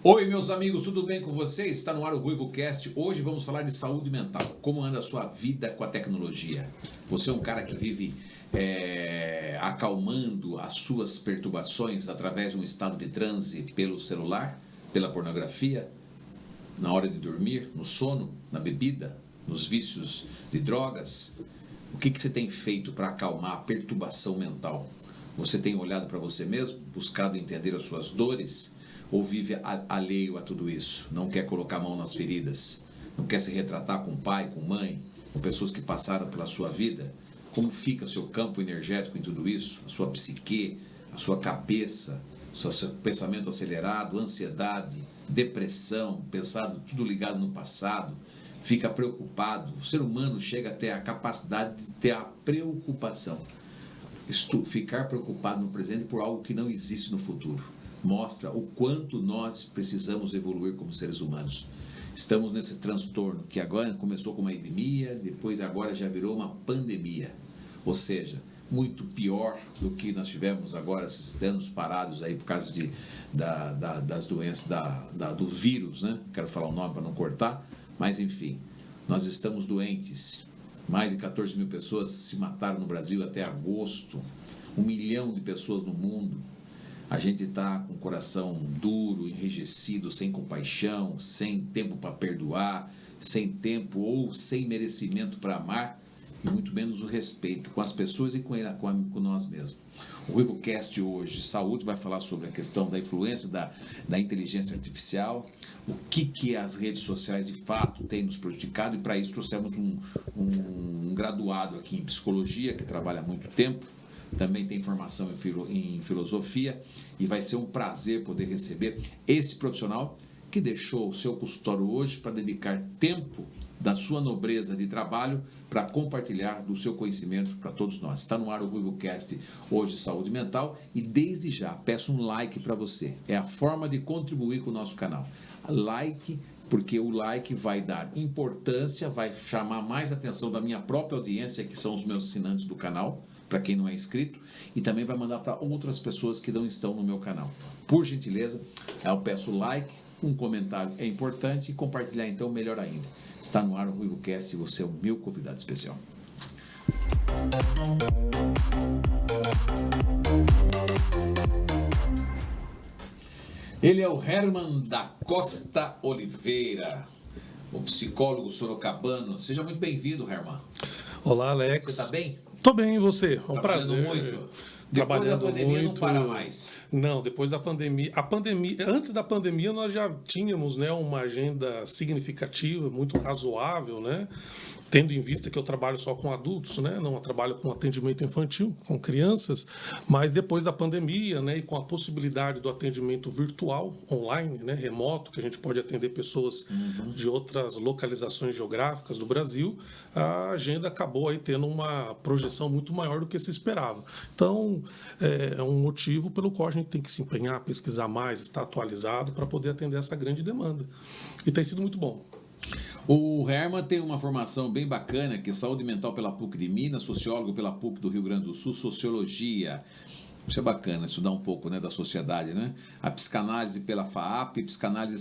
Oi, meus amigos, tudo bem com vocês? Está no ar o RuivoCast. Hoje vamos falar de saúde mental. Como anda a sua vida com a tecnologia? Você é um cara que vive acalmando as suas perturbações através de um estado de transe pelo celular, pela pornografia, na hora de dormir, no sono, na bebida, nos vícios de drogas? O que você tem feito para acalmar a perturbação mental? Você tem olhado para você mesmo, buscado entender as suas dores? Ou vive alheio a tudo isso? Não quer colocar a mão nas feridas? Não quer se retratar com pai, com mãe, com pessoas que passaram pela sua vida? Como fica seu campo energético em tudo isso? A sua psique, a sua cabeça, o seu pensamento acelerado, ansiedade, depressão, pensado tudo ligado no passado, fica preocupado. O ser humano chega até a capacidade de ter a preocupação. Ficar preocupado no presente por algo que não existe no futuro. Mostra o quanto nós precisamos evoluir como seres humanos. Estamos nesse transtorno que agora começou com uma epidemia, depois agora já virou uma pandemia. Ou seja, muito pior do que nós tivemos agora, esses anos parados aí por causa das doenças, do vírus, né? Quero falar o nome para não cortar, mas enfim, nós estamos doentes. Mais de 14 mil pessoas se mataram no Brasil até agosto, 1 milhão de pessoas no mundo. A gente está com o coração duro, enrijecido, sem compaixão, sem tempo para perdoar, sem tempo ou sem merecimento para amar, e muito menos o respeito com as pessoas e com nós mesmos. O RuivoCast hoje de saúde vai falar sobre a questão da influência da inteligência artificial, o que as redes sociais de fato têm nos prejudicado, e para isso trouxemos um graduado aqui em psicologia, que trabalha há muito tempo, também tem formação em filosofia, e vai ser um prazer poder receber este profissional que deixou o seu consultório hoje para dedicar tempo da sua nobreza de trabalho para compartilhar do seu conhecimento para todos nós. Está no ar o RuivoCast hoje Saúde Mental, e desde já peço um like para você. É a forma de contribuir com o nosso canal. Like, porque o like vai dar importância, vai chamar mais atenção da minha própria audiência, que são os meus assinantes do canal, para quem não é inscrito, e também vai mandar para outras pessoas que não estão no meu canal. Por gentileza, eu peço like, um comentário é importante, e compartilhar então melhor ainda. Está no ar o RuivoCast e você é o meu convidado especial. Ele é o Herman da Costa Oliveira, o psicólogo sorocabano. Seja muito bem-vindo, Herman. Olá, Alex. Você está bem? Tô bem, e você? É um prazer. Muito. Depois da pandemia não para mais. Não, depois da pandemia. Antes da pandemia nós já tínhamos, né, uma agenda significativa, muito razoável, né? Tendo em vista que eu trabalho só com adultos, né? Não trabalho com atendimento infantil, com crianças, mas depois da pandemia, né, e com a possibilidade do atendimento virtual, online, né, remoto, que a gente pode atender pessoas de outras localizações geográficas do Brasil, a agenda acabou aí tendo uma projeção muito maior do que se esperava. Então, é um motivo pelo qual a gente tem que se empenhar, pesquisar mais, estar atualizado para poder atender essa grande demanda. E tem sido muito bom. O Herman tem uma formação bem bacana, que é saúde mental pela PUC de Minas, sociólogo pela PUC do Rio Grande do Sul, sociologia. Isso é bacana, estudar um pouco, né, da sociedade, né? A psicanálise pela FAAP, psicanálise e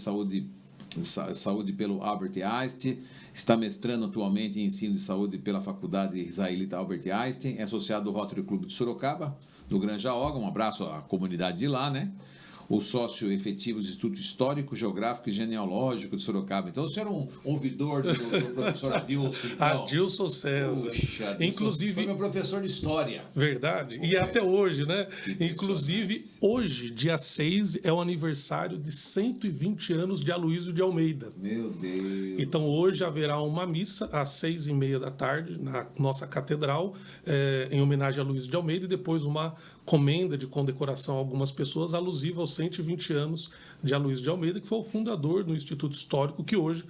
saúde pelo Albert Einstein, está mestrando atualmente em ensino de saúde pela Faculdade Israelita Albert Einstein, é associado ao Rotary Clube de Sorocaba, do Granjaoga, um abraço à comunidade de lá, né? O sócio efetivo do Instituto Histórico, Geográfico e Genealógico de Sorocaba. Então, você era um ouvidor do professor Adilson. Então. Adilson César. Puxa, inclusive, foi meu professor de História. Verdade. E até hoje, né? Inclusive, hoje, dia 6, é o aniversário de 120 anos de Aloysio de Almeida. Meu Deus. Então, hoje haverá uma missa às 6h30 da tarde, na nossa catedral, em homenagem a Aloysio de Almeida, e depois uma comenda de condecoração a algumas pessoas alusiva aos 120 anos de Aloysio de Almeida, que foi o fundador do Instituto Histórico, que hoje,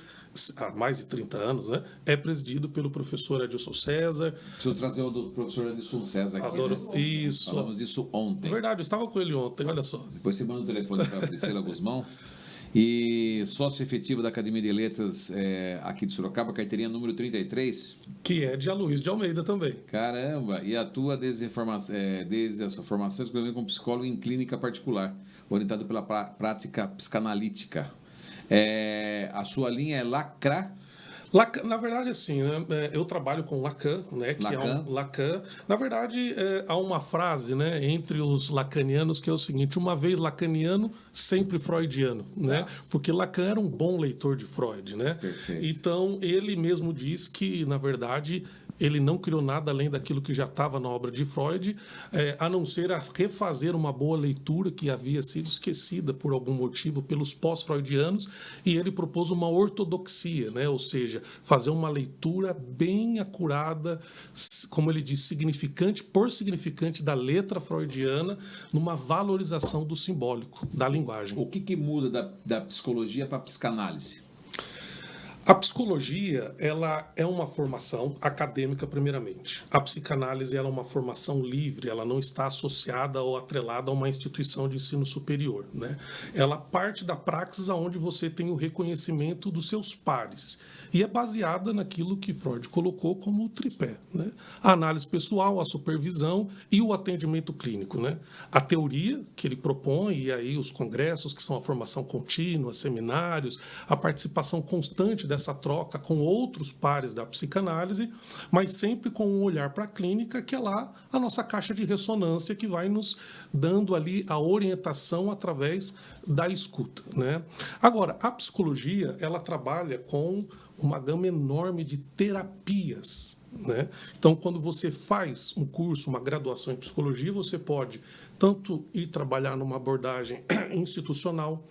há mais de 30 anos, né, é presidido pelo professor Adilson César. Deixa eu trazer o do professor Adilson César aqui. Adoro. Né? Isso. Falamos disso ontem. Verdade, eu estava com ele ontem, olha só. Depois você manda o telefone para a Priscila Guzmão. E sócio efetivo da Academia de Letras aqui de Sorocaba, carteirinha número 33. Que é de Aloysio de Almeida também. Caramba! E atua desde a sua formação, exclusivamente como psicólogo em clínica particular, orientado pela prática psicanalítica. A sua linha é Lacan. Na verdade, assim, né, eu trabalho com Lacan, né, que Lacan. é Lacan. Na verdade, há uma frase, né, entre os lacanianos que é o seguinte: uma vez lacaniano, sempre freudiano, né? Porque Lacan era um bom leitor de Freud, né? Perfeito. Então, ele mesmo diz que, na verdade, ele não criou nada além daquilo que já estava na obra de Freud, a não ser a refazer uma boa leitura que havia sido esquecida por algum motivo pelos pós-freudianos, e ele propôs uma ortodoxia, né? Ou seja, fazer uma leitura bem acurada, como ele diz, significante por significante da letra freudiana, numa valorização do simbólico, da linguagem. O que muda da psicologia para a psicanálise? A psicologia, ela é uma formação acadêmica, primeiramente. A psicanálise, ela é uma formação livre, ela não está associada ou atrelada a uma instituição de ensino superior, né? Ela parte da praxis onde você tem o reconhecimento dos seus pares. E é baseada naquilo que Freud colocou como o tripé, né? A análise pessoal, a supervisão e o atendimento clínico, né? A teoria que ele propõe, e aí os congressos, que são a formação contínua, seminários, a participação constante dessa troca com outros pares da psicanálise, mas sempre com um olhar para a clínica, que é lá a nossa caixa de ressonância, que vai nos dando ali a orientação através da escuta, né? Agora, a psicologia, ela trabalha com uma gama enorme de terapias, né? Então, quando você faz um curso, uma graduação em psicologia, você pode tanto ir trabalhar numa abordagem institucional,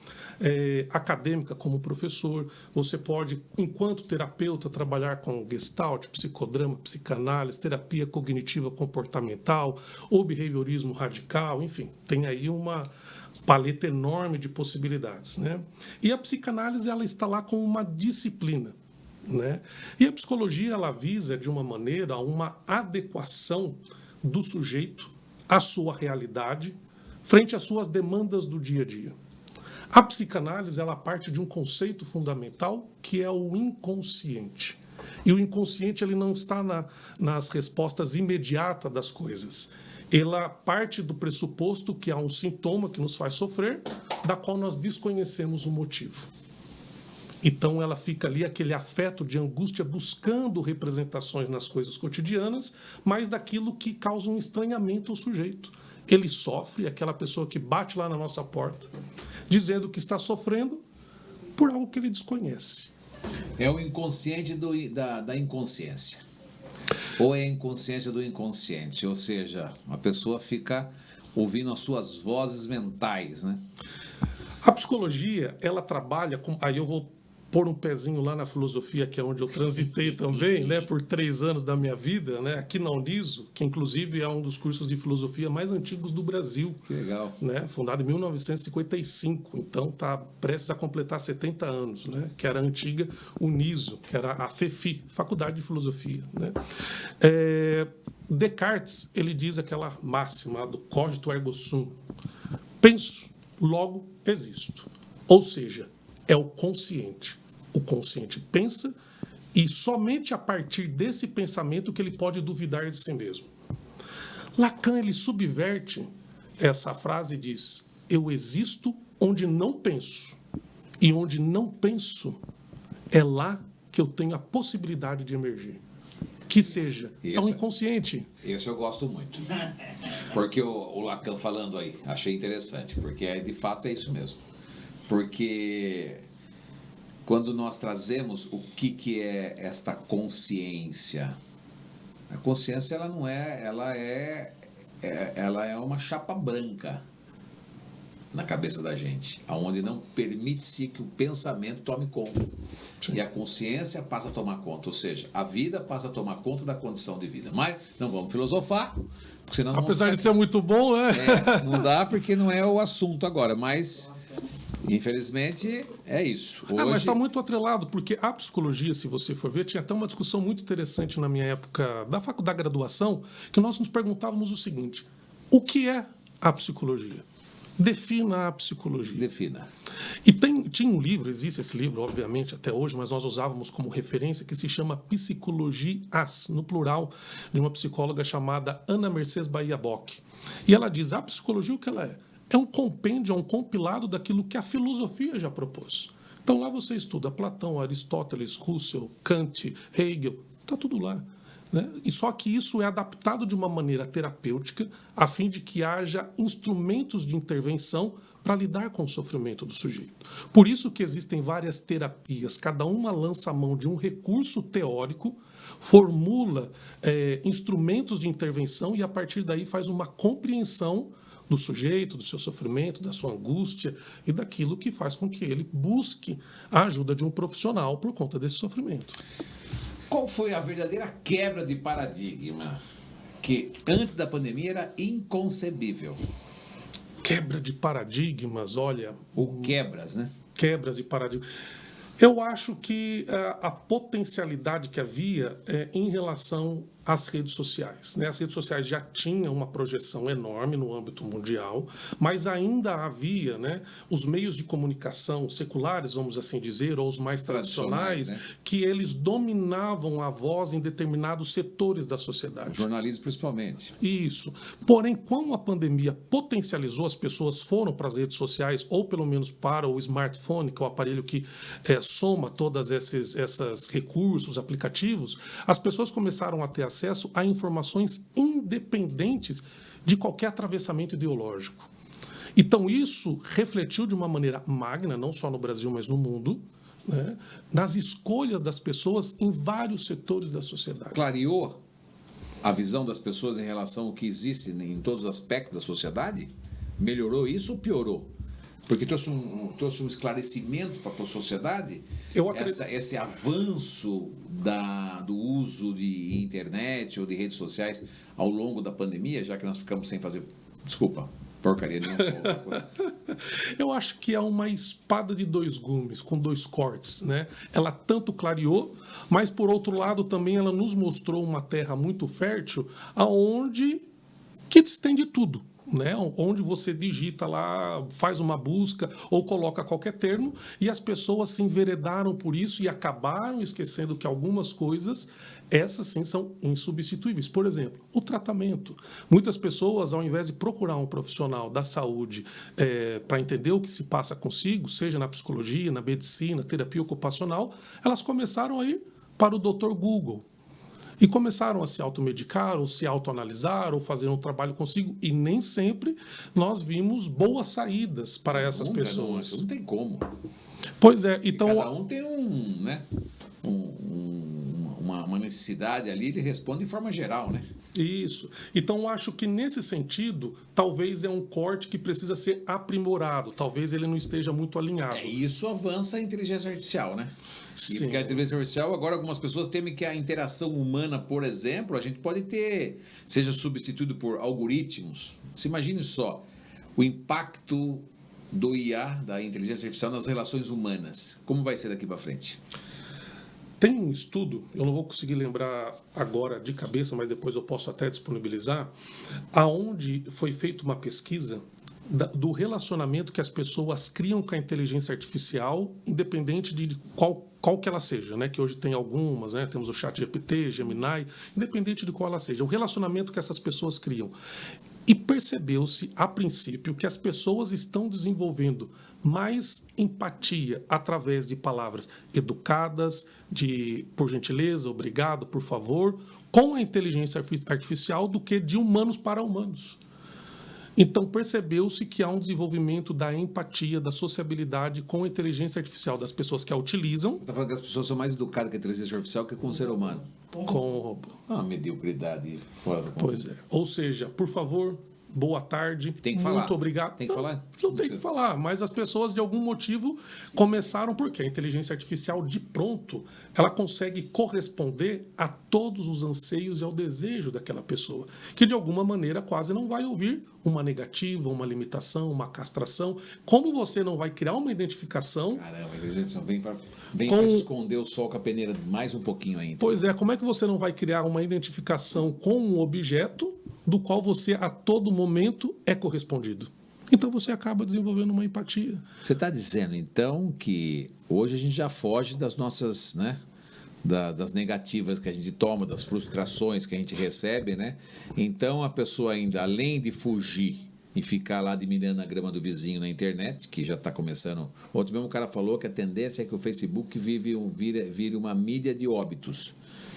acadêmica como professor, você pode, enquanto terapeuta, trabalhar com Gestalt, psicodrama, psicanálise, terapia cognitiva comportamental, ou behaviorismo radical, enfim, tem aí uma paleta enorme de possibilidades, né? E a psicanálise, ela está lá como uma disciplina, né? E a psicologia, ela visa, de uma maneira, uma adequação do sujeito à sua realidade frente às suas demandas do dia a dia. A psicanálise, ela parte de um conceito fundamental, que é o inconsciente. E o inconsciente, ele não está nas respostas imediatas das coisas. Ela parte do pressuposto que há um sintoma que nos faz sofrer, da qual nós desconhecemos o motivo. Então ela fica ali, aquele afeto de angústia, buscando representações nas coisas cotidianas, mas daquilo que causa um estranhamento ao sujeito. Ele sofre, aquela pessoa que bate lá na nossa porta, dizendo que está sofrendo por algo que ele desconhece. É o inconsciente da inconsciência. Ou é a inconsciência do inconsciente. Ou seja, a pessoa fica ouvindo as suas vozes mentais, né? A psicologia, ela trabalha com... Aí eu vou pôr um pezinho lá na filosofia, que é onde eu transitei também, né, por 3 anos da minha vida, né, aqui na Uniso, que inclusive é um dos cursos de filosofia mais antigos do Brasil. Que legal. Né, fundado em 1955, então está prestes a completar 70 anos, né, que era a antiga Uniso, que era a FEFI, Faculdade de Filosofia. Né. Descartes, ele diz aquela máxima do cogito ergo sum: penso, logo existo. Ou seja, é o consciente. O consciente pensa e somente a partir desse pensamento que ele pode duvidar de si mesmo. Lacan, ele subverte essa frase e diz: eu existo onde não penso. E onde não penso, é lá que eu tenho a possibilidade de emergir. Que seja, é o inconsciente. Esse eu gosto muito. Porque o Lacan falando aí, achei interessante, porque de fato é isso mesmo. Porque quando nós trazemos o que é esta consciência, a consciência ela não é, ela é uma chapa branca na cabeça da gente, aonde não permite-se que o pensamento tome conta. Sim. E a consciência passa a tomar conta, ou seja, a vida passa a tomar conta da condição de vida. Mas não vamos filosofar, porque senão apesar de ser muito bom, né? Não dá, porque não é o assunto agora, mas infelizmente é isso. Hoje... mas está muito atrelado, porque a psicologia, se você for ver, tinha até uma discussão muito interessante na minha época da graduação, que nós nos perguntávamos o seguinte: o que é a psicologia? Defina a psicologia. Defina. E tinha um livro, existe esse livro, obviamente, até hoje, mas nós usávamos como referência, que se chama Psicologias, no plural, de uma psicóloga chamada Ana Mercedes Bahia Bock. E ela diz, a psicologia, o que ela é? É um compêndio, é um compilado daquilo que a filosofia já propôs. Então lá você estuda Platão, Aristóteles, Russell, Kant, Hegel, está tudo lá. Né? E só que isso é adaptado de uma maneira terapêutica, a fim de que haja instrumentos de intervenção para lidar com o sofrimento do sujeito. Por isso que existem várias terapias, cada uma lança a mão de um recurso teórico, formula instrumentos de intervenção e a partir daí faz uma compreensão do sujeito, do seu sofrimento, da sua angústia e daquilo que faz com que ele busque a ajuda de um profissional por conta desse sofrimento. Qual foi a verdadeira quebra de paradigma que antes da pandemia era inconcebível? Quebra de paradigmas, olha... Ou quebras, né? Quebras de paradigmas. Eu acho que a potencialidade que havia em relação às redes sociais. Né? As redes sociais já tinham uma projeção enorme no âmbito mundial, mas ainda havia, né, os meios de comunicação seculares, vamos assim dizer, ou os mais tradicionais, né? Que eles dominavam a voz em determinados setores da sociedade. O jornalismo principalmente. Isso. Porém, como a pandemia potencializou, as pessoas foram para as redes sociais, ou pelo menos para o smartphone, que é o aparelho que soma todos esses recursos, aplicativos, as pessoas começaram a ter acesso a informações independentes de qualquer atravessamento ideológico. Então, isso refletiu de uma maneira magna, não só no Brasil, mas no mundo, né, nas escolhas das pessoas em vários setores da sociedade. Clareou a visão das pessoas em relação ao que existe em todos os aspectos da sociedade? Melhorou isso ou piorou? Porque trouxe um esclarecimento para a sociedade, esse avanço do uso de internet ou de redes sociais ao longo da pandemia, já que nós ficamos sem fazer... Desculpa, porcaria nenhuma. Eu acho que é uma espada de dois gumes, com dois cortes, né? Ela tanto clareou, mas por outro lado também ela nos mostrou uma terra muito fértil, aonde que se tem de tudo. Né, onde você digita lá, faz uma busca ou coloca qualquer termo e as pessoas se enveredaram por isso e acabaram esquecendo que algumas coisas, essas sim são insubstituíveis. Por exemplo, o tratamento. Muitas pessoas, ao invés de procurar um profissional da saúde para entender o que se passa consigo, seja na psicologia, na medicina, terapia ocupacional, elas começaram a ir para o Dr. Google. E começaram a se automedicar, ou se autoanalisar, ou fazer um trabalho consigo. E nem sempre nós vimos boas saídas para essas pessoas. Não tem como. Pois é. Então, cada um tem uma necessidade ali, ele responde de forma geral, né? Isso. Então, acho que nesse sentido, talvez é um corte que precisa ser aprimorado. Talvez ele não esteja muito alinhado. Isso avança a inteligência artificial, né? Sim. E porque a inteligência artificial, agora algumas pessoas temem que a interação humana, por exemplo, a gente pode ter, seja substituído por algoritmos. Se imagine só o impacto do IA, da inteligência artificial, nas relações humanas. Como vai ser daqui para frente? Tem um estudo, eu não vou conseguir lembrar agora de cabeça, mas depois eu posso até disponibilizar, aonde foi feita uma pesquisa do relacionamento que as pessoas criam com a inteligência artificial, independente de qual que ela seja, né? Que hoje tem algumas, né? Temos o ChatGPT, Gemini, independente de qual ela seja, o relacionamento que essas pessoas criam. E percebeu-se, a princípio, que as pessoas estão desenvolvendo mais empatia através de palavras educadas, de por gentileza, obrigado, por favor, com a inteligência artificial do que de humanos para humanos. Então, percebeu-se que há um desenvolvimento da empatia, da sociabilidade com a inteligência artificial das pessoas que a utilizam. Você está falando que as pessoas são mais educadas com a inteligência artificial que com o ser humano? Com o robô. Uma mediocridade fora do comum. Pois é. Ou seja, por favor, boa tarde. Tem que falar. Muito obrigado. Tem que falar? Não tem que falar, mas as pessoas, de algum motivo, começaram, porque a inteligência artificial, de pronto, ela consegue corresponder a todos os anseios e ao desejo daquela pessoa, que, de alguma maneira, quase não vai ouvir uma negativa, uma limitação, uma castração. Como você não vai criar uma identificação... Caramba, a inteligência vem para esconder o sol com a peneira mais um pouquinho ainda. Pois é, como é que você não vai criar uma identificação com um objeto do qual você, a todo momento, é correspondido? Então você acaba desenvolvendo uma empatia. Você está dizendo, então, que hoje a gente já foge das nossas, né, das negativas que a gente toma, das frustrações que a gente recebe, né? Então a pessoa ainda, além de fugir e ficar lá admirando a grama do vizinho na internet, que já está começando. Outro mesmo cara falou que a tendência é que o Facebook vire uma mídia de óbitos,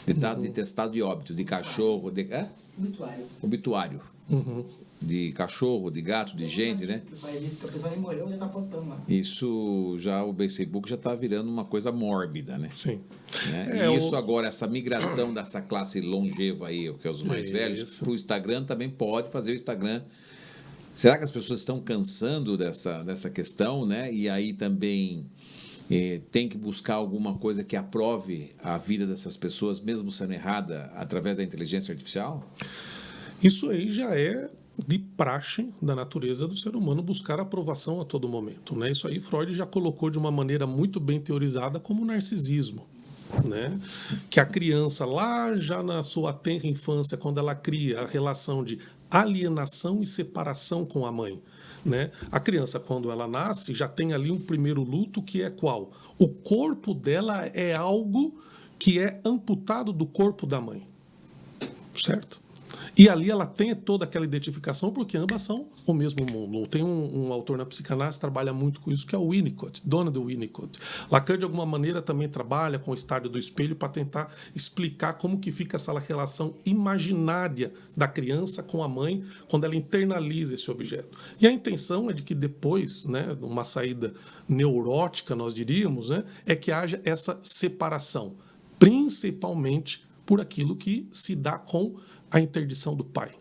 de testado de óbitos, de cachorro, de obituário. De cachorro, de gato, de gente, né? A pessoa morreu, já está postando lá. Isso já, o Facebook já está virando uma coisa mórbida, né? Sim. Né? E isso agora, essa migração dessa classe longeva aí, que é os mais velhos, para o Instagram também pode fazer o Instagram. Será que as pessoas estão cansando dessa questão, né? E aí também tem que buscar alguma coisa que aprove a vida dessas pessoas, mesmo sendo errada, através da inteligência artificial? Isso aí já é de praxe da natureza do ser humano buscar aprovação a todo momento, né? Isso aí Freud já colocou de uma maneira muito bem teorizada como narcisismo, né? Que a criança lá já na sua tenra infância, quando ela cria a relação de alienação e separação com a mãe, né? A criança, quando ela nasce, já tem ali um primeiro luto que é qual? O corpo dela é algo que é amputado do corpo da mãe, certo? E ali ela tem toda aquela identificação porque ambas são o mesmo mundo. Tem um autor na psicanálise que trabalha muito com isso, que é o Winnicott, Donald Winnicott. Lacan, de alguma maneira, também trabalha com o estádio do espelho para tentar explicar como que fica essa relação imaginária da criança com a mãe quando ela internaliza esse objeto. E a intenção é de que depois, né, uma saída neurótica, nós diríamos, né, é que haja essa separação, principalmente por aquilo que se dá com a interdição do pai,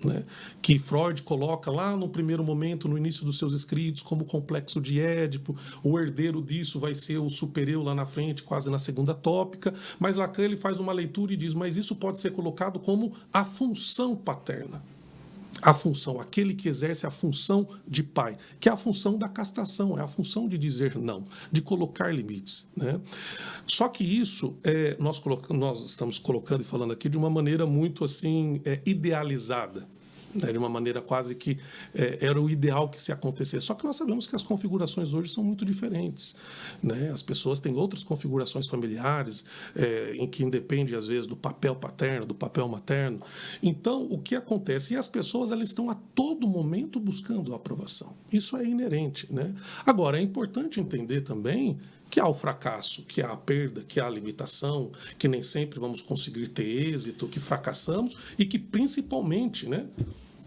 né? Que Freud coloca lá no primeiro momento, no início dos seus escritos, como o complexo de Édipo. O herdeiro disso vai ser o supereu lá na frente, quase na segunda tópica. Mas Lacan ele faz uma leitura e diz, mas isso pode ser colocado como a função paterna. A função, aquele que exerce a função de pai, que é a função da castração, é a função de dizer não, de colocar limites, né? Só que isso nós estamos colocando e falando aqui de uma maneira muito assim idealizada, né? De uma maneira quase que era o ideal que se acontecesse. Só que nós sabemos que as configurações hoje são muito diferentes, né? As pessoas têm outras configurações familiares em que independe às vezes do papel paterno, do papel materno. Então, o que acontece? E as pessoas elas estão a todo momento buscando a aprovação. Isso é inerente, né? Agora, é importante entender também que há o fracasso, que há a perda, que há a limitação, que nem sempre vamos conseguir ter êxito, que fracassamos e que, principalmente, né,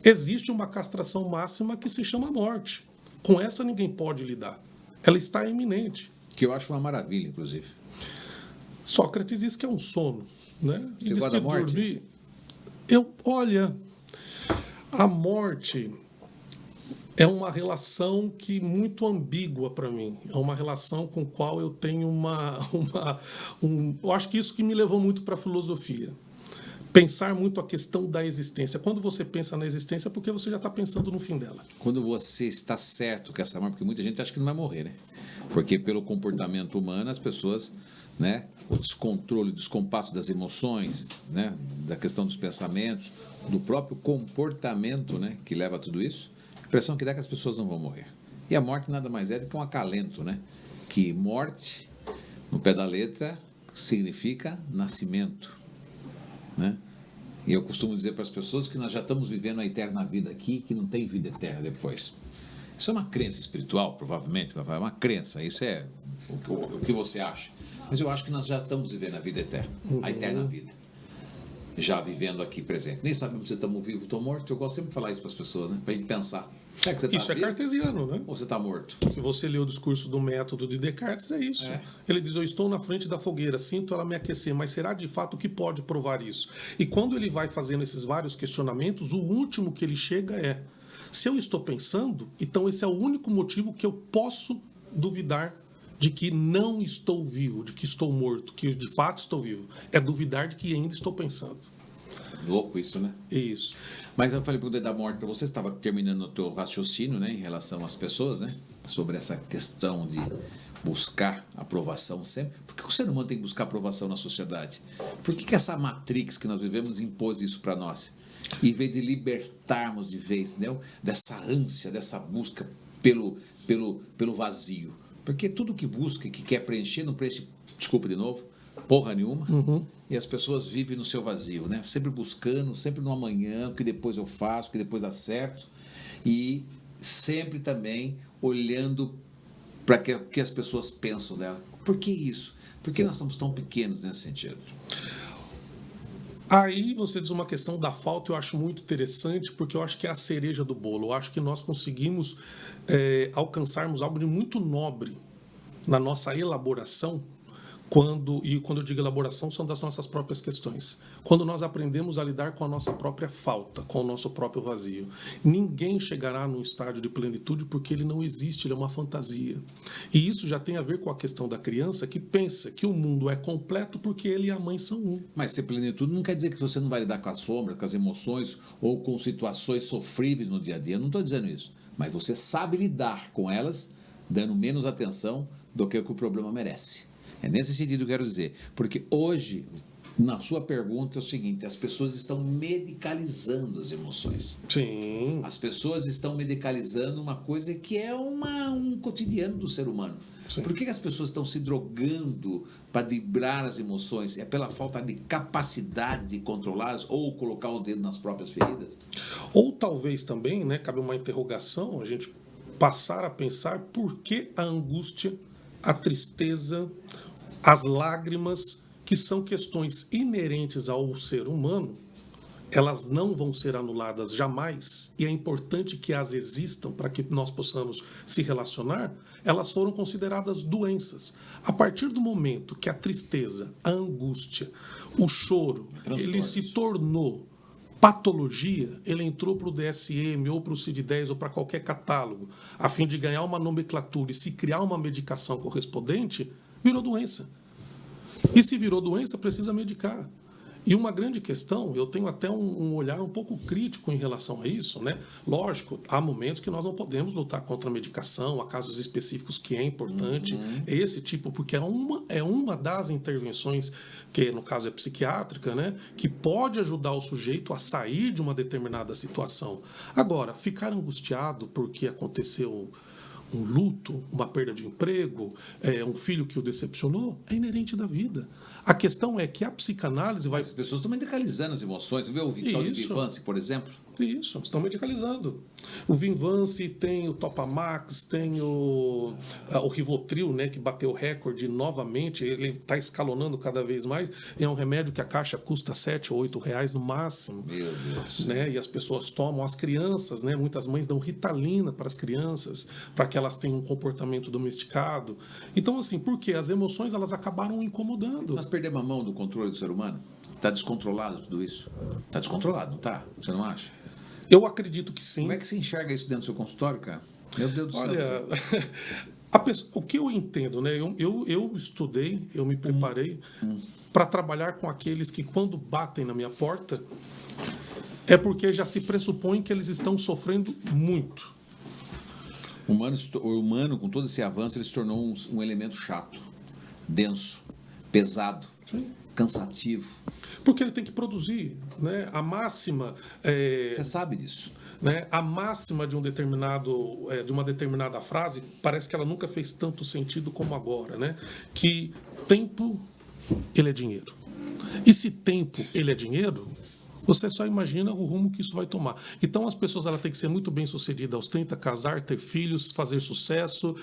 existe uma castração máxima que se chama morte. Com essa ninguém pode lidar. Ela está iminente. Que eu acho uma maravilha, inclusive. Sócrates diz que é um sono, né? Você gosta da morte? Olha, a morte é uma relação que muito ambígua para mim. É uma relação com a qual eu tenho eu acho que isso que me levou muito para a filosofia. Pensar muito a questão da existência. Quando você pensa na existência, é porque você já está pensando no fim dela. Quando você está certo que essa morte, porque muita gente acha que não vai morrer, né? Porque pelo comportamento humano, as pessoas, né, o descontrole, o descompasso das emoções, né, da questão dos pensamentos, do próprio comportamento, né, que leva a tudo isso, a impressão que dá é que as pessoas não vão morrer. E a morte nada mais é do que um acalento, né? Que morte, no pé da letra, significa nascimento, né? E eu costumo dizer para as pessoas que nós já estamos vivendo a eterna vida aqui, que não tem vida eterna depois. Isso é uma crença espiritual, provavelmente, é uma crença, isso é o que você acha. Mas eu acho que nós já estamos vivendo a vida eterna, a eterna vida. Já vivendo aqui presente. Nem sabemos se estamos vivos ou mortos. Eu gosto sempre de falar isso para as pessoas, né? Para a gente pensar. Será que você isso é vivo? cartesiano, né? Ou você está morto? Se você lê o discurso do método de Descartes, é isso. Ele diz, eu estou na frente da fogueira, sinto ela me aquecer, mas será de fato o que pode provar isso? E quando ele vai fazendo esses vários questionamentos, o último que ele chega é, se eu estou pensando, então esse é o único motivo que eu posso duvidar de que não estou vivo, de que estou morto, que de fato estou vivo. É duvidar de que ainda estou pensando. Louco isso, né? Isso. Mas eu falei para o da morte para você, estava terminando o teu raciocínio, né, em relação às pessoas, né? Sobre essa questão de buscar aprovação sempre. Por que o ser humano tem que buscar aprovação na sociedade? Por que essa matrix que nós vivemos impôs isso para nós? Em vez de libertarmos de vez, entendeu? Dessa ânsia, dessa busca pelo vazio. Porque tudo que busca, que quer preencher, não preenche, desculpa de novo, porra nenhuma. E as pessoas vivem no seu vazio, né? Sempre buscando, sempre no amanhã, o que depois eu faço, o que depois dá certo. E sempre também olhando para o que as pessoas pensam dela. Por que isso? Por que nós somos tão pequenos nesse sentido? Aí você diz uma questão da falta, eu acho muito interessante, porque eu acho que é a cereja do bolo. Eu acho que nós conseguimos alcançarmos algo de muito nobre na nossa elaboração, quando eu digo elaboração, são das nossas próprias questões. Quando nós aprendemos a lidar com a nossa própria falta, com o nosso próprio vazio. Ninguém chegará num estágio de plenitude porque ele não existe, ele é uma fantasia. E isso já tem a ver com a questão da criança que pensa que o mundo é completo porque ele e a mãe são um. Mas ser plenitude não quer dizer que você não vai lidar com a sombra, com as emoções ou com situações sofríveis no dia a dia. Eu não estou dizendo isso. Mas você sabe lidar com elas, dando menos atenção do que o problema merece. É nesse sentido que eu quero dizer. Porque hoje, na sua pergunta, é o seguinte: as pessoas estão medicalizando as emoções. Sim. As pessoas estão medicalizando uma coisa que é um cotidiano do ser humano. Sim. Por que as pessoas estão se drogando para driblar as emoções? É pela falta de capacidade de controlá-las ou colocar o dedo nas próprias feridas? Ou talvez também, né, cabe uma interrogação, a gente passar a pensar por que a angústia, a tristeza, as lágrimas, que são questões inerentes ao ser humano, elas não vão ser anuladas jamais, e é importante que as existam para que nós possamos se relacionar. Elas foram consideradas doenças. A partir do momento que a tristeza, a angústia, o choro, ele se tornou patologia, ele entrou para o DSM ou para o CID-10 ou para qualquer catálogo, a fim de ganhar uma nomenclatura e se criar uma medicação correspondente, virou doença. E se virou doença, precisa medicar. E uma grande questão, eu tenho até um olhar um pouco crítico em relação a isso, né? Lógico, há momentos que nós não podemos lutar contra a medicação, há casos específicos que é importante, esse tipo, porque é uma das intervenções, que no caso é psiquiátrica, né? Que pode ajudar o sujeito a sair de uma determinada situação. Agora, ficar angustiado porque aconteceu um luto, uma perda de emprego, um filho que o decepcionou, é inerente da vida. A questão é que a psicanálise vai... Mas as pessoas estão medicalizando as emoções. Você vê o Vital de Vivance, por exemplo? Isso, estão medicalizando. O Vinvance tem o Topamax, tem o Rivotril, né, que bateu o recorde novamente, ele está escalonando cada vez mais. É um remédio que a caixa custa R$7 ou R$8 no máximo. Meu Deus. Né, e as pessoas tomam, as crianças, né, muitas mães dão Ritalina para as crianças, para que elas tenham um comportamento domesticado. Então, assim, por quê? As emoções, elas acabaram incomodando. Nós perdemos a mão do controle do ser humano? Está descontrolado tudo isso? Está descontrolado, não está? Você não acha? Eu acredito que sim. Como é que você enxerga isso dentro do seu consultório, cara? Meu Deus do céu. Olha, o que eu entendo, né? Eu estudei, eu me preparei para trabalhar com aqueles que, quando batem na minha porta, é porque já se pressupõe que eles estão sofrendo muito. O humano, com todo esse avanço, ele se tornou um elemento chato, denso, pesado, cansativo. Porque ele tem que produzir, né? A máxima... Você sabe disso. Né? A máxima de uma determinada frase, parece que ela nunca fez tanto sentido como agora, né? Que tempo, ele é dinheiro. E se tempo, ele é dinheiro, você só imagina o rumo que isso vai tomar. Então, as pessoas têm que ser muito bem-sucedidas aos 30, casar, ter filhos, fazer sucesso,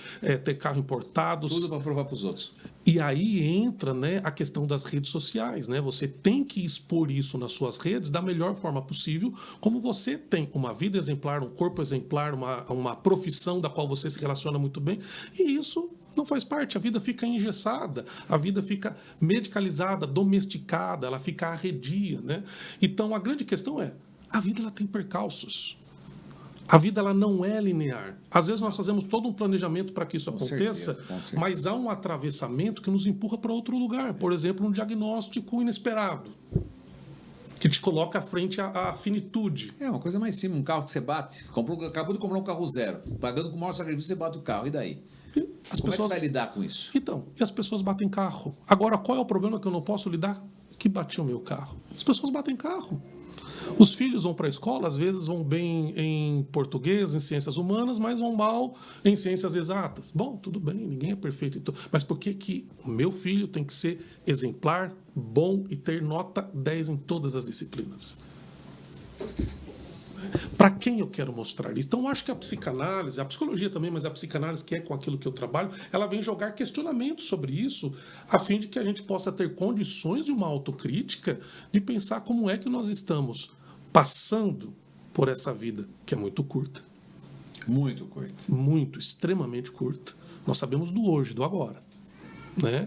ter carro importado. Tudo para provar para os outros. E aí entra, né, a questão das redes sociais. Né? Você tem que expor isso nas suas redes da melhor forma possível, como você tem uma vida exemplar, um corpo exemplar, uma profissão da qual você se relaciona muito bem. E isso não faz parte, a vida fica engessada, a vida fica medicalizada, domesticada, ela fica arredia, né? Então, a grande questão é, a vida ela tem percalços. A vida ela não é linear. Às vezes nós fazemos todo um planejamento para que isso aconteça, certeza. Mas há um atravessamento que nos empurra para outro lugar. Certo. Por exemplo, um diagnóstico inesperado, que te coloca à frente à finitude. É uma coisa mais simples, um carro que você bate, acabou de comprar um carro zero, pagando com o maior sacrifício, você bate o carro, e daí? Como é que você vai lidar com isso? Então, e as pessoas batem carro. Agora, qual é o problema que eu não posso lidar? Que bati o meu carro. As pessoas batem carro. Os filhos vão para a escola, às vezes vão bem em português, em ciências humanas, mas vão mal em ciências exatas. Bom, tudo bem, ninguém é perfeito. Então, mas por que que o meu filho tem que ser exemplar, bom e ter nota 10 em todas as disciplinas? Para quem eu quero mostrar isso? Então, eu acho que a psicanálise, a psicologia também, mas a psicanálise, que é com aquilo que eu trabalho, ela vem jogar questionamentos sobre isso, a fim de que a gente possa ter condições de uma autocrítica, de pensar como é que nós estamos passando por essa vida, que é muito curta. Muito curto. Muito, extremamente curta. Nós sabemos do hoje, do agora, né?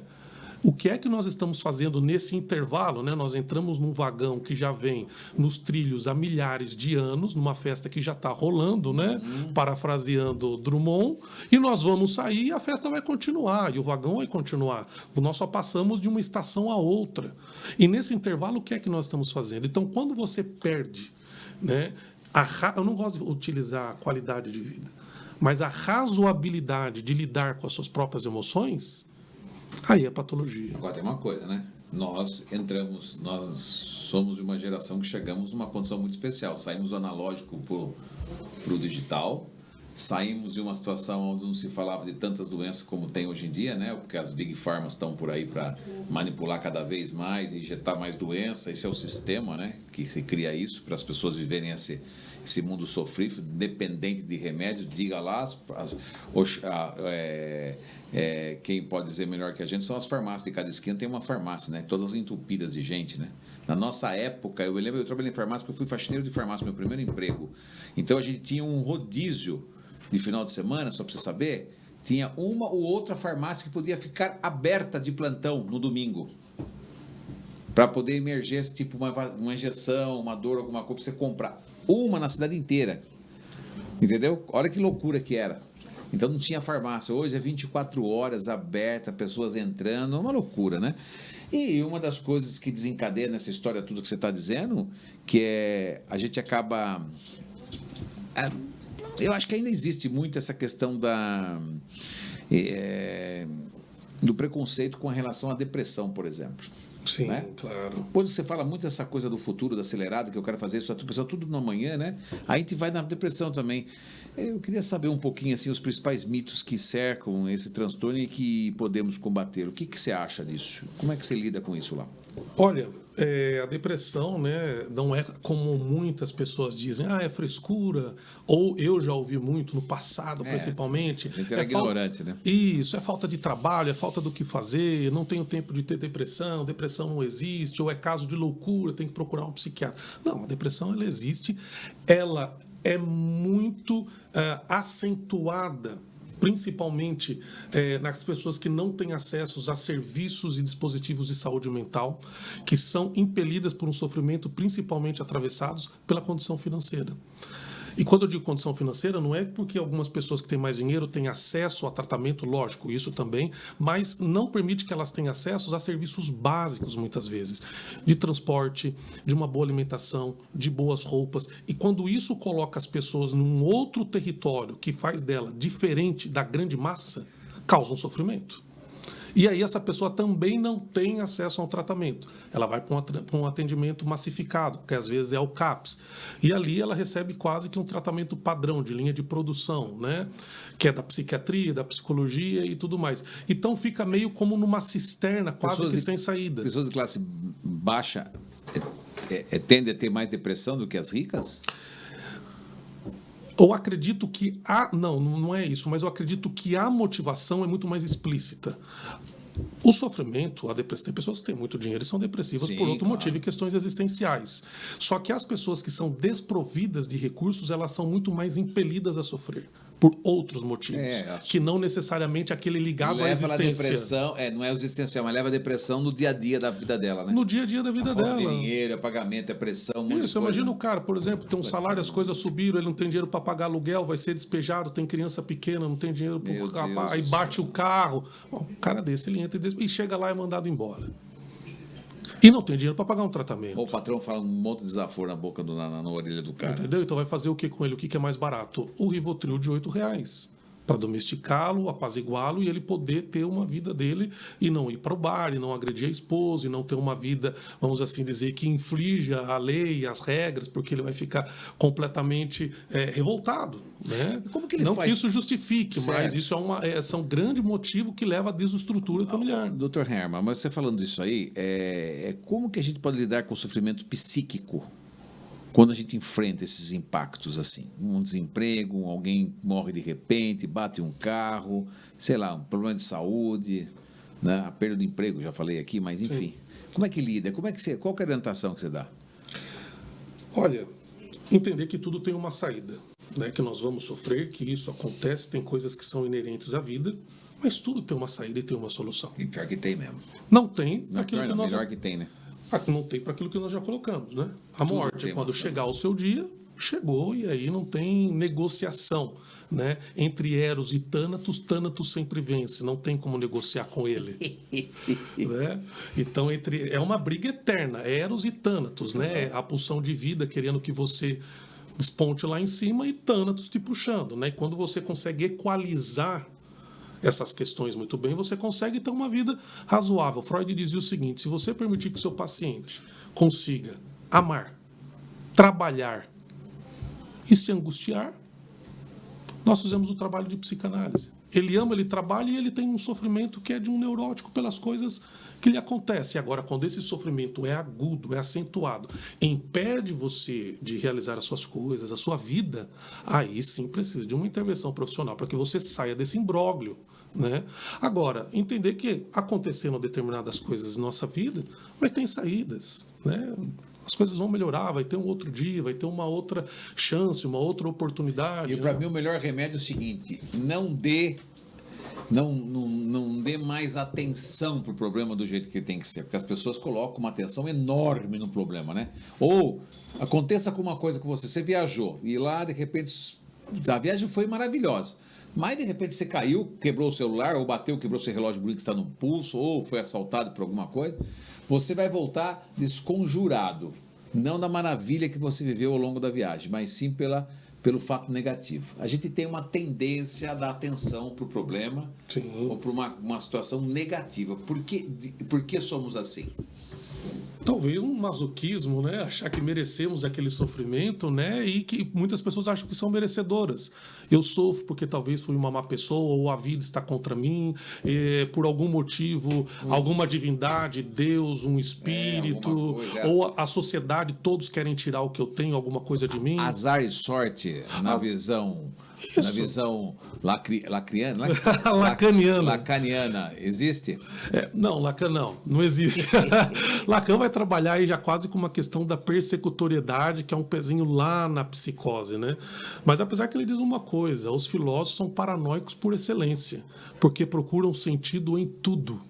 O que é que nós estamos fazendo nesse intervalo, né? Nós entramos num vagão que já vem nos trilhos há milhares de anos, numa festa que já está rolando, né? Parafraseando Drummond, e nós vamos sair e a festa vai continuar, e o vagão vai continuar. Nós só passamos de uma estação a outra. E nesse intervalo, o que é que nós estamos fazendo? Então, quando você perde, né? Eu não gosto de utilizar a qualidade de vida, mas a razoabilidade de lidar com as suas próprias emoções, aí é patologia. Agora tem uma coisa, né? Nós somos de uma geração que chegamos numa condição muito especial. Saímos do analógico pro digital, saímos de uma situação onde não se falava de tantas doenças como tem hoje em dia, né? Porque as Big Pharmas estão por aí para manipular cada vez mais, injetar mais doença. Esse é o sistema, né? Que se cria isso para as pessoas viverem esse mundo sofrível, dependente de remédios. Diga lá, quem pode dizer melhor que a gente são as farmácias. De cada esquina tem uma farmácia, né? Todas entupidas de gente, né? Na nossa época, eu lembro, eu trabalhei em farmácia porque eu fui faxineiro de farmácia, meu primeiro emprego. Então a gente tinha um rodízio de final de semana, só para você saber, tinha uma ou outra farmácia que podia ficar aberta de plantão no domingo. Para poder emergir esse tipo, uma injeção, uma dor, alguma coisa, para você comprar. Uma na cidade inteira. Entendeu? Olha que loucura que era. Então não tinha farmácia. Hoje é 24 horas aberta, pessoas entrando, uma loucura, né? E uma das coisas que desencadeia nessa história tudo que você está dizendo, que é a gente acaba... eu acho que ainda existe muito essa questão do preconceito com relação à depressão, por exemplo. Sim, né? Claro. Quando você fala muito dessa coisa do futuro, do acelerado, que eu quero fazer isso, a pessoa tudo na manhã, né? Aí a gente vai na depressão também. Eu queria saber um pouquinho, assim, os principais mitos que cercam esse transtorno e que podemos combater. O que você acha disso? Como é que você lida com isso lá? Olha, a depressão, né, não é como muitas pessoas dizem, é frescura, ou eu já ouvi muito no passado, principalmente. A gente era ignorante, né? Isso, é falta de trabalho, é falta do que fazer, não tenho tempo de ter depressão não existe, ou é caso de loucura, tem que procurar um psiquiatra. Não, a depressão, ela existe, ela é muito acentuada, principalmente nas pessoas que não têm acesso a serviços e dispositivos de saúde mental, que são impelidas por um sofrimento principalmente atravessados pela condição financeira. E quando eu digo condição financeira, não é porque algumas pessoas que têm mais dinheiro têm acesso a tratamento, lógico, isso também, mas não permite que elas tenham acesso a serviços básicos, muitas vezes, de transporte, de uma boa alimentação, de boas roupas. E quando isso coloca as pessoas num outro território que faz dela diferente da grande massa, causa um sofrimento. E aí essa pessoa também não tem acesso a um tratamento. Ela vai para um atendimento massificado, que às vezes é o CAPS. E ali ela recebe quase que um tratamento padrão, de linha de produção, né? Que é da psiquiatria, da psicologia e tudo mais. Então fica meio como numa cisterna, quase que sem saída. Pessoas de classe baixa tendem a ter mais depressão do que as ricas? Eu acredito que não é isso, mas eu acredito que a motivação é muito mais explícita. O sofrimento, a depressão, tem pessoas que têm muito dinheiro e são depressivas por outro motivo e questões existenciais. Só que as pessoas que são desprovidas de recursos, elas são muito mais impelidas a sofrer por outros motivos, que não necessariamente aquele ligado à existência. Leva a depressão, não é o existencial, mas leva a depressão no dia a dia da vida dela, né? No dia a dia da vida dela. Falta de dinheiro, pagamento, é pressão, muito isso, imagina o cara, por exemplo, tem um salário, as coisas subiram, ele não tem dinheiro para pagar aluguel, vai ser despejado, tem criança pequena, não tem dinheiro para aí bate o carro. Bom, um cara desse, ele entra e chega lá e é mandado embora. E não tem dinheiro para pagar um tratamento. Ou o patrão fala um monte de desaforo na boca, na orelha do cara. Entendeu? Então vai fazer o que com ele? O que é mais barato? O Rivotril de R$8. para domesticá-lo, apaziguá-lo e ele poder ter uma vida dele e não ir para o bar, e não agredir a esposa, e não ter uma vida, vamos assim dizer, que inflija a lei, as regras, porque ele vai ficar completamente revoltado. Né? Como que ele não faz? que isso justifique, Certo. mas isso é um grande motivo que leva à desestrutura familiar. Dr. Herman, mas você falando disso aí, como que a gente pode lidar com o sofrimento psíquico quando a gente enfrenta esses impactos assim? Um desemprego, alguém morre de repente, bate um carro, sei lá, um problema de saúde, né? A perda do emprego, já falei aqui, mas enfim. Sim. Como é que lida? Qual que é a orientação que você dá? Olha, entender que tudo tem uma saída, né? Que nós vamos sofrer, que isso acontece, tem coisas que são inerentes à vida, mas tudo tem uma saída e tem uma solução. E pior que tem mesmo. Não tem Não, aquilo pior que não, nós melhor que tem, né? não tem para aquilo que nós já colocamos, né? A Tudo morte, tem quando uma chegar o seu dia, chegou e aí não tem negociação, né? Entre Eros e Thanatos, Thanatos sempre vence, não tem como negociar com ele. Né? Então, é uma briga eterna, Eros e Thanatos, né? A pulsão de vida querendo que você desponte lá em cima e Thanatos te puxando, né? E quando você consegue equalizar essas questões muito bem, você consegue ter uma vida razoável. Freud dizia o seguinte: se você permitir que seu paciente consiga amar, trabalhar e se angustiar, nós fizemos o trabalho de psicanálise. Ele ama, ele trabalha e ele tem um sofrimento que é de um neurótico pelas coisas que lhe acontecem. Agora, quando esse sofrimento é agudo, é acentuado, impede você de realizar as suas coisas, a sua vida, aí sim precisa de uma intervenção profissional para que você saia desse imbróglio. Né? Agora, entender que aconteceram determinadas coisas na nossa vida, mas tem saídas. Né? As coisas vão melhorar, vai ter um outro dia, vai ter uma outra chance, uma outra oportunidade. E para mim o melhor remédio é o seguinte: não dê mais atenção para o problema do jeito que tem que ser, porque as pessoas colocam uma atenção enorme no problema, né? Ou aconteça com uma coisa com você viajou e lá de repente a viagem foi maravilhosa, mas de repente você caiu, quebrou o celular, ou bateu, quebrou seu relógio bonito que está no pulso, ou foi assaltado por alguma coisa, você vai voltar desconjurado, não da maravilha que você viveu ao longo da viagem, mas sim pelo fato negativo. A gente tem uma tendência a dar atenção para o problema, Sim. ou para uma situação negativa. Por que somos assim? Talvez um masoquismo, né? Achar que merecemos aquele sofrimento, né? E que muitas pessoas acham que são merecedoras. Eu sofro porque talvez fui uma má pessoa, ou a vida está contra mim, por algum motivo, alguma divindade, Deus, um espírito, coisa, ou a sociedade, todos querem tirar o que eu tenho, alguma coisa de mim. Azar e sorte na visão... Isso. Na visão lacaniana, existe? Não, Lacan não existe. Lacan vai trabalhar aí já quase com uma questão da persecutoriedade, que é um pezinho lá na psicose, né? Mas apesar que ele diz uma coisa: os filósofos são paranoicos por excelência, porque procuram sentido em tudo.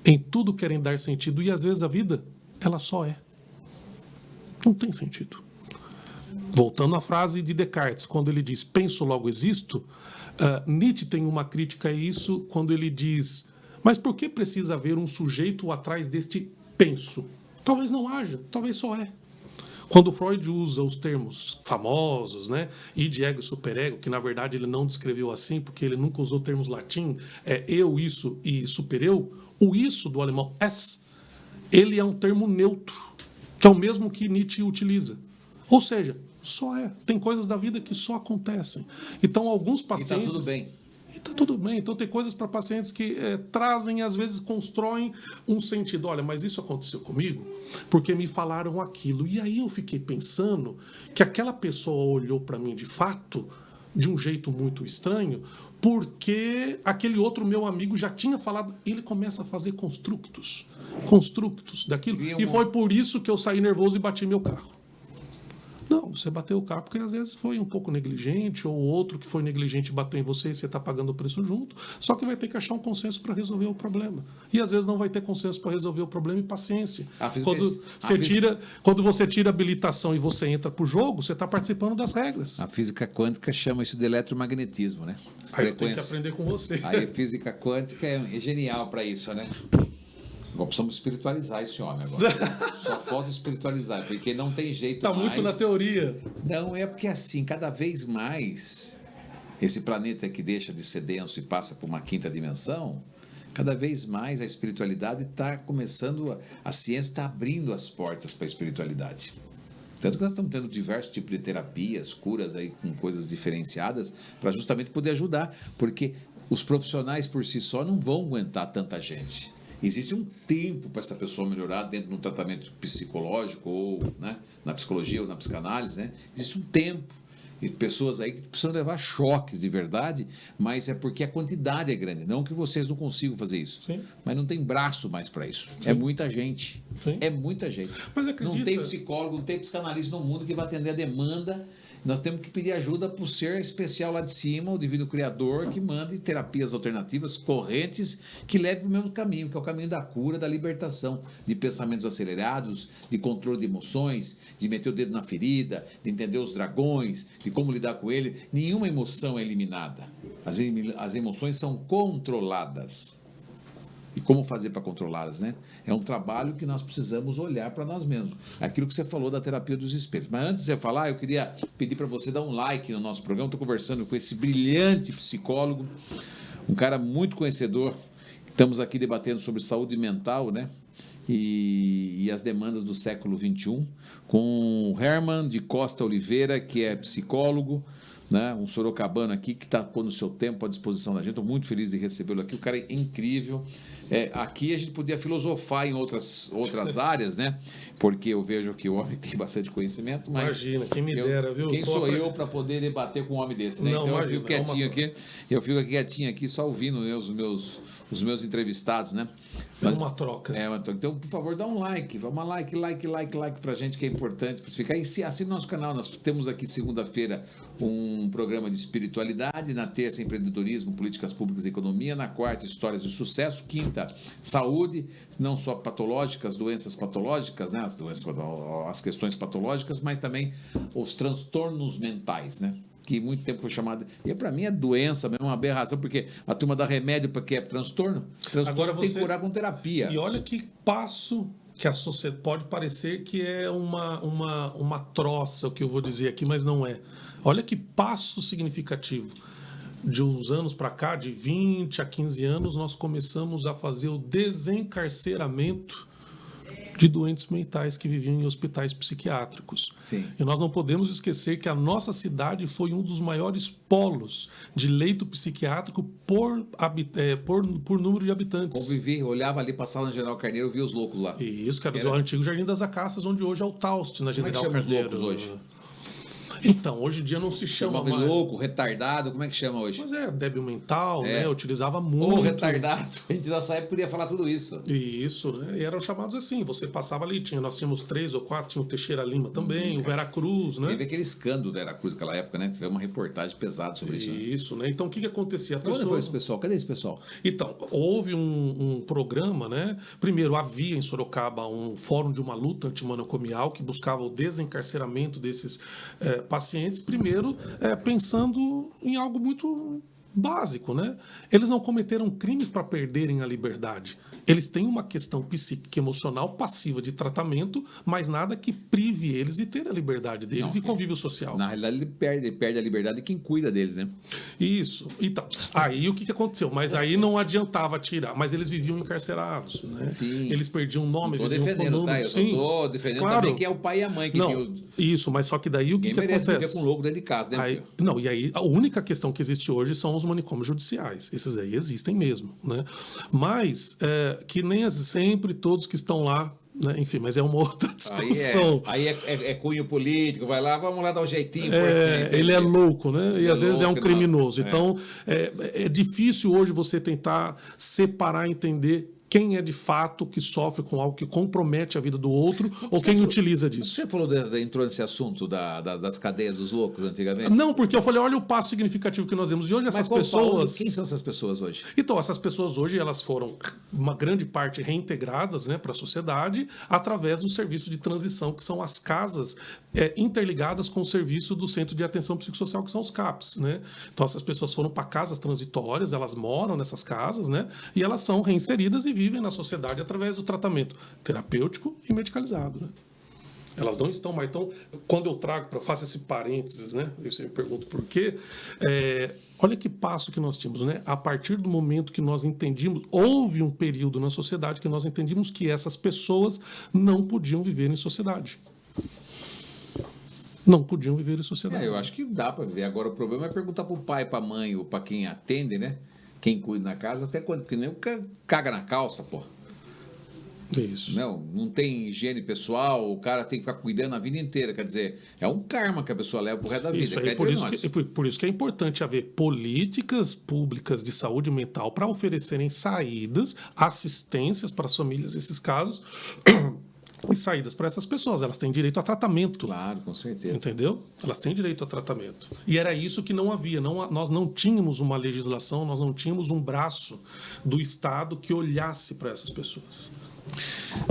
Em tudo querem dar sentido, e às vezes a vida, ela só é. Não tem sentido. Voltando à frase de Descartes, quando ele diz penso, logo existo, Nietzsche tem uma crítica a isso quando ele diz: mas por que precisa haver um sujeito atrás deste penso? Talvez não haja, talvez só é. Quando Freud usa os termos famosos, né, id, ego e superego, que na verdade ele não descreveu assim, porque ele nunca usou termos latim, eu, isso e supereu, o isso do alemão es, ele é um termo neutro, que é o mesmo que Nietzsche utiliza. Ou seja, só é. Tem coisas da vida que só acontecem. Então, alguns pacientes... E tá tudo bem. E tá tudo bem. Então, tem coisas para pacientes que trazem, às vezes, constroem um sentido. Olha, mas isso aconteceu comigo porque me falaram aquilo. E aí eu fiquei pensando que aquela pessoa olhou para mim, de fato, de um jeito muito estranho, porque aquele outro meu amigo já tinha falado. Ele começa a fazer construtos daquilo. E foi por isso que eu saí nervoso e bati meu carro. Não, você bateu o carro porque às vezes foi um pouco negligente, ou outro que foi negligente bateu em você e você está pagando o preço junto, só que vai ter que achar um consenso para resolver o problema. E às vezes não vai ter consenso para resolver o problema, e paciência. Quando você tira a habilitação e você entra para o jogo, você está participando das regras. A física quântica chama isso de eletromagnetismo, né? Aí eu tenho que aprender com você. Aí a física quântica é genial para isso, né? Agora precisamos espiritualizar esse homem agora. Só falta espiritualizar, porque não tem jeito mais. Está muito na teoria. Não, é porque assim, cada vez mais esse planeta que deixa de ser denso e passa por uma quinta dimensão, cada vez mais a espiritualidade está começando, a ciência está abrindo as portas para a espiritualidade. Tanto que nós estamos tendo diversos tipos de terapias, curas aí com coisas diferenciadas, para justamente poder ajudar, porque os profissionais por si só não vão aguentar tanta gente. Existe um tempo para essa pessoa melhorar dentro de um tratamento psicológico ou, né, na psicologia ou na psicanálise, né? Existe um tempo. E pessoas aí que precisam levar choques de verdade, mas é porque a quantidade é grande. Não que vocês não consigam fazer isso. Sim. Mas não tem braço mais para isso. Sim. É muita gente. Sim. É muita gente. Mas acredita... Não tem psicólogo, não tem psicanalista no mundo que vai atender a demanda. Nós temos que pedir ajuda para o ser especial lá de cima, o Divino Criador, que mande terapias alternativas, correntes, que levem para o mesmo caminho, que é o caminho da cura, da libertação, de pensamentos acelerados, de controle de emoções, de meter o dedo na ferida, de entender os dragões, de como lidar com ele. Nenhuma emoção é eliminada. As emoções são controladas. E como fazer para controlá-las, né? É um trabalho que nós precisamos olhar para nós mesmos. Aquilo que você falou da terapia dos espelhos. Mas antes de você falar, eu queria pedir para você dar um like no nosso programa. Estou conversando com esse brilhante psicólogo, um cara muito conhecedor. Estamos aqui debatendo sobre saúde mental, né? E as demandas do século XXI, com o Herman de Costa Oliveira, que é psicólogo, né? Um sorocabano aqui que está pondo o seu tempo à disposição da gente. Estou muito feliz de recebê-lo aqui. O cara é incrível. Aqui a gente podia filosofar em outras áreas, né? Porque eu vejo que o homem tem bastante conhecimento. Mas imagina, quem me dera, viu? Quem sou eu para poder debater com um homem desse, né? Não, então imagina, eu fico quietinho aqui. Eu fico quietinho aqui só ouvindo os meus entrevistados, né? Mas, uma troca. Então, por favor, dá um like. Vamos like pra gente, que é importante para ficar. E assine nosso canal. Nós temos aqui segunda-feira um programa de espiritualidade, na terça empreendedorismo, políticas públicas e economia, na quarta histórias de sucesso, quinta saúde, não só patológicas, doenças patológicas, né, as questões patológicas, mas também os transtornos mentais, né? Que muito tempo foi chamado, e para mim é doença mesmo, uma aberração, porque a turma dá remédio para que é transtorno. Agora tem que curar com terapia. E olha que passo que a sociedade pode parecer que é uma troça, o que eu vou dizer aqui, mas não é. Olha que passo significativo. De uns anos para cá, de 20 a 15 anos, nós começamos a fazer o desencarceramento de doentes mentais que viviam em hospitais psiquiátricos. Sim. E nós não podemos esquecer que a nossa cidade foi um dos maiores polos de leito psiquiátrico por número de habitantes. Convivi, olhava ali, passava na General Carneiro, via os loucos lá. Isso, que era o antigo Jardim das Acácias, onde hoje é o Taust, na General Carneiro. Como é que chama os loucos hoje? Então, hoje em dia não se chama mais... louco, retardado, como é que chama hoje? Mas débil mental, né? Utilizava muito... Ou retardado. A gente nessa época podia falar tudo isso. Isso, né? E eram chamados assim, você passava ali, nós tínhamos 3 ou 4, tinha o Teixeira Lima também, o Veracruz, né? Teve aquele escândalo do Veracruz naquela época, né? Teve uma reportagem pesada sobre isso. Isso, né? Então, o que acontecia? Onde foi esse pessoal? Cadê esse pessoal? Então, houve um programa, né? Primeiro, havia em Sorocaba um fórum de uma luta antimanicomial que buscava o desencarceramento desses pacientes, primeiro pensando em algo muito básico, né? Eles não cometeram crimes para perderem a liberdade. Eles têm uma questão psíquica emocional passiva de tratamento, mas nada que prive eles de ter a liberdade deles e convívio social. Na realidade, ele perde a liberdade de quem cuida deles, né? Isso. Então, aí o que aconteceu? Mas aí não adiantava tirar. Mas eles viviam encarcerados, né? Sim. Eles perdiam o nome, Estou viviam defendendo, com tá? Eu estou defendendo também que é o pai e a mãe que tem Isso, mas só que daí o que acontece? Viver com um louco dentro de casa, né? Aí, não, e aí a única questão que existe hoje são os manicômios judiciais. Esses aí existem mesmo, né? Mas que nem sempre todos que estão lá, né? Enfim, mas é uma outra discussão. Aí é cunho político, vai lá, vamos lá dar um jeitinho. Ele é louco, né? E às vezes é um criminoso. Não. Então, é difícil hoje você tentar separar, entender quem é de fato que sofre com algo que compromete a vida do outro ou quem utiliza disso. Você falou, entrou nesse assunto das cadeias dos loucos antigamente? Não, porque eu falei, olha o passo significativo que nós vemos. E hoje essas pessoas... Quem são essas pessoas hoje? Então, essas pessoas hoje, elas foram, uma grande parte, reintegradas, né, para a sociedade através do serviço de transição, que são as casas interligadas com o serviço do Centro de Atenção Psicossocial, que são os CAPs, né? Então, essas pessoas foram para casas transitórias, elas moram nessas casas, né? E elas são reinseridas e vivem na sociedade através do tratamento terapêutico e medicalizado, né? Elas não estão mais. Então, quando eu trago, faço esse parênteses, né? Eu sempre pergunto por quê. Olha que passo que nós tínhamos, né? A partir do momento que nós entendimos, houve um período na sociedade que nós entendimos que essas pessoas não podiam viver em sociedade. Não podiam viver em sociedade. Eu acho que dá para viver. Agora, o problema é perguntar para o pai, para a mãe ou para quem atende, né? Quem cuida na casa, até quando. Porque nem o caga na calça, pô. Isso. Não tem higiene pessoal, o cara tem que ficar cuidando a vida inteira. Quer dizer, é um karma que a pessoa leva pro resto da vida. Isso, por isso que é importante haver políticas públicas de saúde mental para oferecerem saídas, assistências para as famílias nesses casos e saídas para essas pessoas. Elas têm direito a tratamento. Claro, com certeza. Entendeu? Elas têm direito a tratamento. E era isso que não havia. Nós não tínhamos uma legislação, nós não tínhamos um braço do Estado que olhasse para essas pessoas.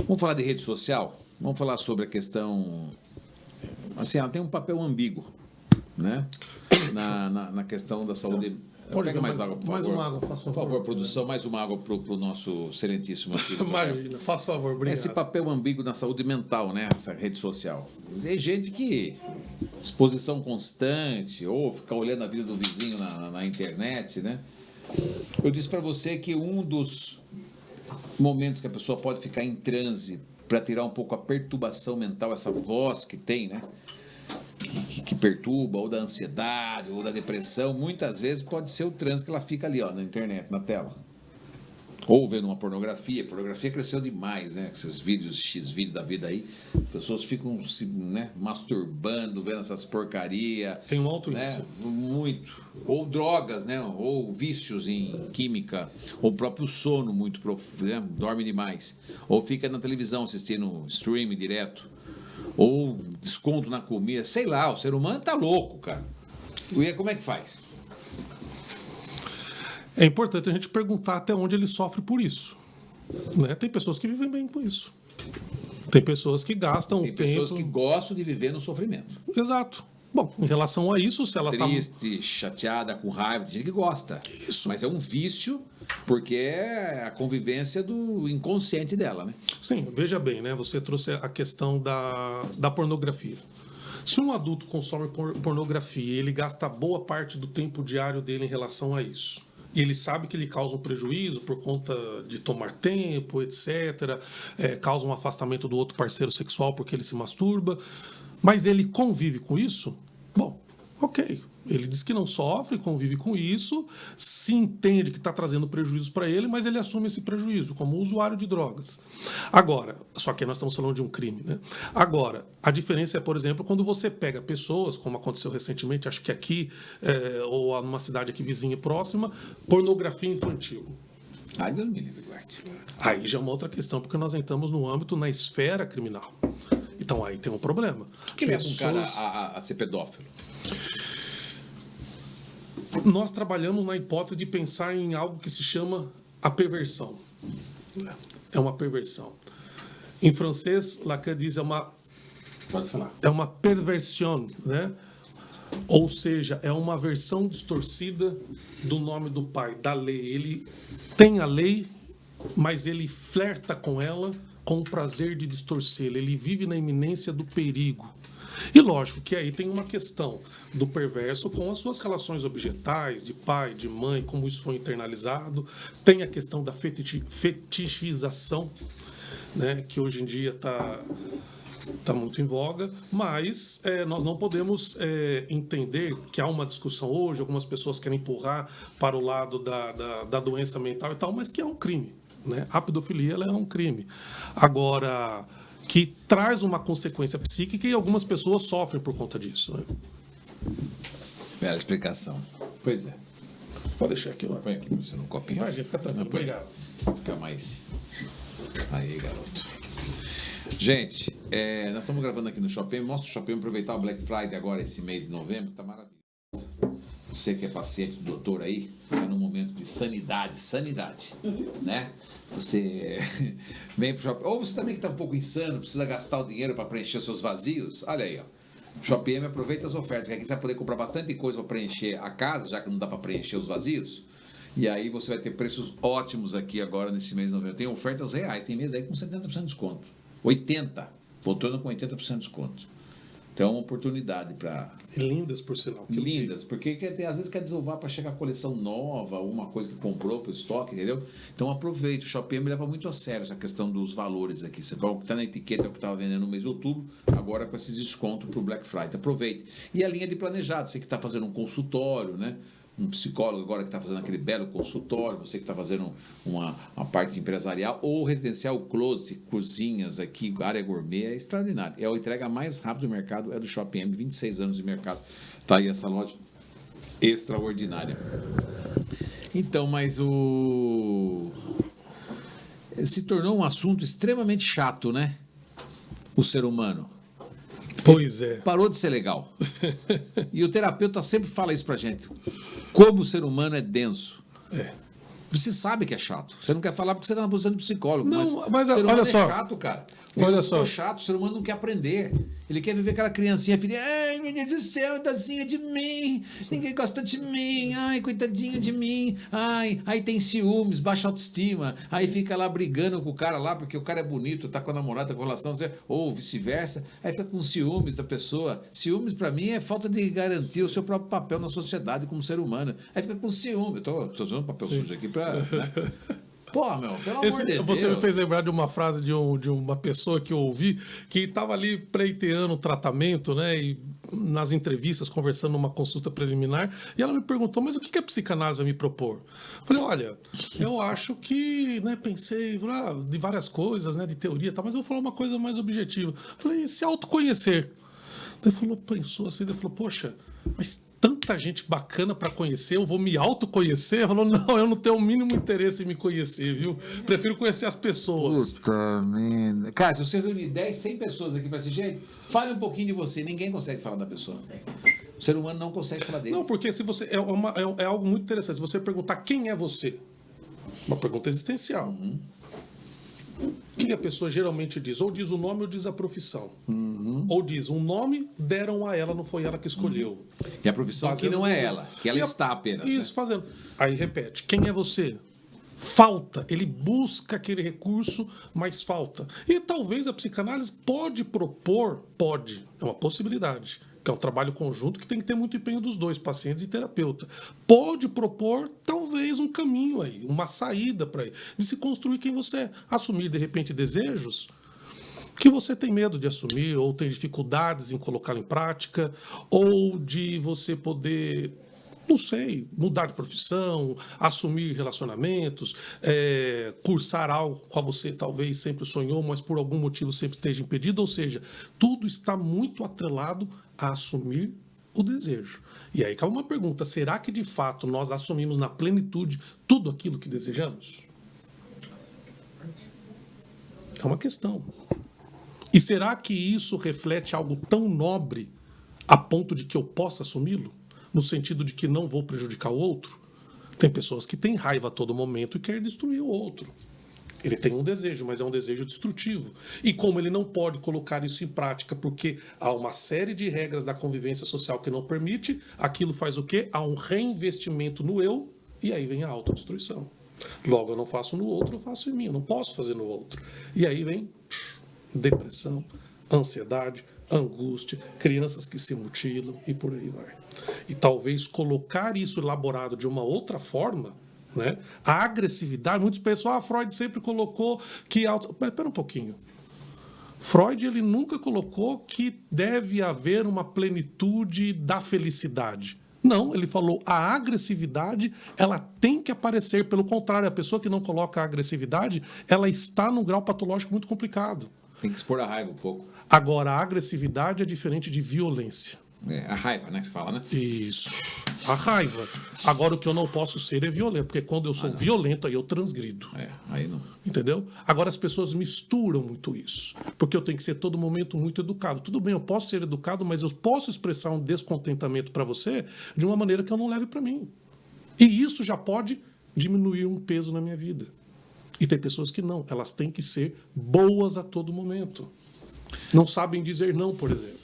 Vamos falar de rede social? Vamos falar sobre a questão... Assim, ela tem um papel ambíguo, né? Na questão da saúde... Pega mais água, por favor. Mais uma água, faça favor. Por favor, produção, mais uma água para o nosso excelentíssimo amigo. Imagina, faça favor, obrigado. Esse papel ambíguo na saúde mental, né? Essa rede social. Tem gente que... Exposição constante, ou ficar olhando a vida do vizinho na internet, né? Eu disse para você que um dos momentos que a pessoa pode ficar em transe para tirar um pouco a perturbação mental, essa voz que tem, né? Que perturba, ou da ansiedade, ou da depressão, muitas vezes pode ser o transe que ela fica ali, ó, na internet, na tela. Ou vendo uma pornografia. A pornografia cresceu demais, né? Esses vídeos, X-vídeos da vida aí, as pessoas ficam se, né, masturbando, vendo essas porcaria. Tem um alto né? índice. Muito. Ou drogas, né? Ou vícios em química, ou o próprio sono muito profundo, né? Dorme demais. Ou fica na televisão assistindo streaming direto. Ou desconto na comida. Sei lá, o ser humano tá louco, cara. E como é que faz? É importante a gente perguntar até onde ele sofre por isso. Né? Tem pessoas que vivem bem com isso. Tem pessoas que gastam Tem tempo... pessoas que gostam de viver no sofrimento. Exato. Bom, em relação a isso, se ela triste, chateada, com raiva, tem gente que gosta. Isso. Mas é um vício, porque é a convivência do inconsciente dela, né? Sim, veja bem, né? Você trouxe a questão da pornografia. Se um adulto consome pornografia e ele gasta boa parte do tempo diário dele em relação a isso, e ele sabe que ele causa um prejuízo por conta de tomar tempo, etc., causa um afastamento do outro parceiro sexual porque ele se masturba, mas ele convive com isso, bom, ok. Ele diz que não sofre, convive com isso, se entende que está trazendo prejuízos para ele, mas ele assume esse prejuízo como usuário de drogas. Agora, só que nós estamos falando de um crime, né? Agora, a diferença é, por exemplo, quando você pega pessoas, como aconteceu recentemente, acho que aqui, ou numa cidade aqui vizinha próxima, pornografia infantil. Ai, Deus me livre, guarde. Aí já é uma outra questão, porque nós entramos no âmbito, na esfera criminal. Então aí tem um problema. O que leva um cara a ser pedófilo? Nós trabalhamos na hipótese de pensar em algo que se chama a perversão. É uma perversão. Em francês, Lacan diz Pode falar. é uma perversion, né? Ou seja, é uma versão distorcida do nome do pai, da lei. Ele tem a lei, mas ele flerta com ela com o prazer de distorcê-la. Ele vive na iminência do perigo. E lógico que aí tem uma questão do perverso com as suas relações objetais, de pai, de mãe, como isso foi internalizado. Tem a questão da fetichização, né, que hoje em dia está muito em voga, mas nós não podemos entender que há uma discussão hoje, algumas pessoas querem empurrar para o lado da doença mental e tal, mas que é um crime. Né? A pedofilia ela é um crime. Agora, que traz uma consequência psíquica e algumas pessoas sofrem por conta disso. Né? Bela explicação. Pois é. Pode deixar aqui. Põe aqui para você no copinho. Imagina, fica tranquilo. Obrigado. Fica mais... Aí, garoto. Gente, nós estamos gravando aqui no Shopping. Mostra o Shopping, aproveitar o Black Friday agora, esse mês de novembro, que tá maravilhoso. Você que é paciente do doutor aí, está num momento de sanidade, né? Você vem pro shopping. Ou você também que está um pouco insano, precisa gastar o dinheiro para preencher os seus vazios. Olha aí, ó. Shopping M aproveita as ofertas, que aqui você vai poder comprar bastante coisa para preencher a casa, já que não dá para preencher os vazios. E aí você vai ter preços ótimos aqui agora nesse mês de novembro. Tem ofertas reais, tem mês aí com 70% de desconto. 80%. Poltrona com 80% de desconto. Então, é uma oportunidade para... Lindas, por sinal. Lindas, porque às vezes quer desovar para chegar a coleção nova, alguma coisa que comprou para o estoque, entendeu? Então, aproveite. O Shopping me leva muito a sério essa questão dos valores aqui. Você o que está na etiqueta é o que estava vendendo no mês de outubro, agora com esses descontos para o Black Friday. Aproveite. E a linha de planejado, você que está fazendo um consultório, né? Um psicólogo agora que está fazendo aquele belo consultório, você que está fazendo uma parte empresarial ou residencial, closet, cozinhas aqui, área gourmet, é extraordinário. É a entrega mais rápida do mercado, é do Shopping M, 26 anos de mercado. Está aí essa loja extraordinária. Então, mas se tornou um assunto extremamente chato, né? O ser humano. Pois é. Parou de ser legal. E o terapeuta sempre fala isso pra gente. Como o ser humano é denso. É. Você sabe que é chato. Você não quer falar porque você está na posição de psicólogo. Não, mas o ser humano olha só. É chato, cara. Olha só. Chato, o ser humano não quer aprender. Ele quer viver aquela criancinha filha. Ai, meu Deus do céu, tadinha de mim. Ninguém gosta de mim. Ai, coitadinho de mim. Ai, aí tem ciúmes, baixa autoestima. Aí fica lá brigando com o cara lá, porque o cara é bonito, tá com a namorada, tá com a relação, ou vice-versa. Aí fica com ciúmes da pessoa. Ciúmes, pra mim, é falta de garantir o seu próprio papel na sociedade como ser humano. Aí fica com ciúme. Eu tô usando papel sujo aqui pra... Né? Pô, meu, pelo amor de Deus. Você me fez lembrar de uma frase de uma pessoa que eu ouvi que estava ali pleiteando o tratamento, né? E nas entrevistas, conversando numa consulta preliminar, e ela me perguntou, mas o que a psicanálise vai me propor? Eu falei, olha, eu acho que, né, pensei de várias coisas, né, de teoria e tal, mas eu vou falar uma coisa mais objetiva. Eu falei, se autoconhecer. Daí pensou assim, ele falou, poxa, mas tanta gente bacana para conhecer, eu vou me autoconhecer? Ele falou, não, eu não tenho o mínimo interesse em me conhecer, viu? Prefiro conhecer as pessoas. Puta merda. Cara, se você reunir 10, 100 pessoas aqui para esse jeito, fale um pouquinho de você. Ninguém consegue falar da pessoa. O ser humano não consegue falar dele. Não, porque se você é algo muito interessante. Se você perguntar quem é você, uma pergunta existencial. Uhum. O que a pessoa geralmente diz? Ou diz o nome ou diz a profissão. Uhum. Ou diz um nome, deram a ela, não foi ela que escolheu. E a profissão fazendo que não é ela, que ela está apenas. Isso, né? Fazendo. Aí repete, quem é você? Falta, ele busca aquele recurso, mas falta. E talvez a psicanálise pode, é uma possibilidade, que é um trabalho conjunto que tem que ter muito empenho dos dois, pacientes e terapeuta. Pode propor, talvez, um caminho aí, uma saída para ir, de se construir quem você é. Assumir, de repente, desejos que você tem medo de assumir, ou tem dificuldades em colocá-lo em prática, ou de você poder, não sei, mudar de profissão, assumir relacionamentos, cursar algo com qual você talvez sempre sonhou, mas por algum motivo sempre esteja impedido. Ou seja, tudo está muito atrelado a assumir o desejo. E aí cabe uma pergunta, será que de fato nós assumimos na plenitude tudo aquilo que desejamos? É uma questão. E será que isso reflete algo tão nobre a ponto de que eu possa assumi-lo? No sentido de que não vou prejudicar o outro? Tem pessoas que têm raiva a todo momento e querem destruir o outro. Ele tem um desejo, mas é um desejo destrutivo. E como ele não pode colocar isso em prática, porque há uma série de regras da convivência social que não permite, aquilo faz o quê? Há um reinvestimento no eu, e aí vem a autodestruição. Logo, eu não faço no outro, eu faço em mim. Eu não posso fazer no outro. E aí vem depressão, ansiedade, angústia, crianças que se mutilam e por aí vai. E talvez colocar isso elaborado de uma outra forma, né? A agressividade, muitos pensam, Freud sempre colocou que... Mas espera um pouquinho. Freud, ele nunca colocou que deve haver uma plenitude da felicidade. Não, ele falou, a agressividade, ela tem que aparecer. Pelo contrário, a pessoa que não coloca a agressividade, ela está num grau patológico muito complicado. Tem que expor a raiva um pouco. Agora, a agressividade é diferente de violência. A raiva, né, que se fala, né? Isso. A raiva. Agora, o que eu não posso ser é violento, porque quando eu sou violento, aí eu transgrido. Aí não. Entendeu? Agora, as pessoas misturam muito isso, porque eu tenho que ser todo momento muito educado. Tudo bem, eu posso ser educado, mas eu posso expressar um descontentamento para você de uma maneira que eu não leve para mim. E isso já pode diminuir um peso na minha vida. E tem pessoas que não, elas têm que ser boas a todo momento. Não sabem dizer não, por exemplo.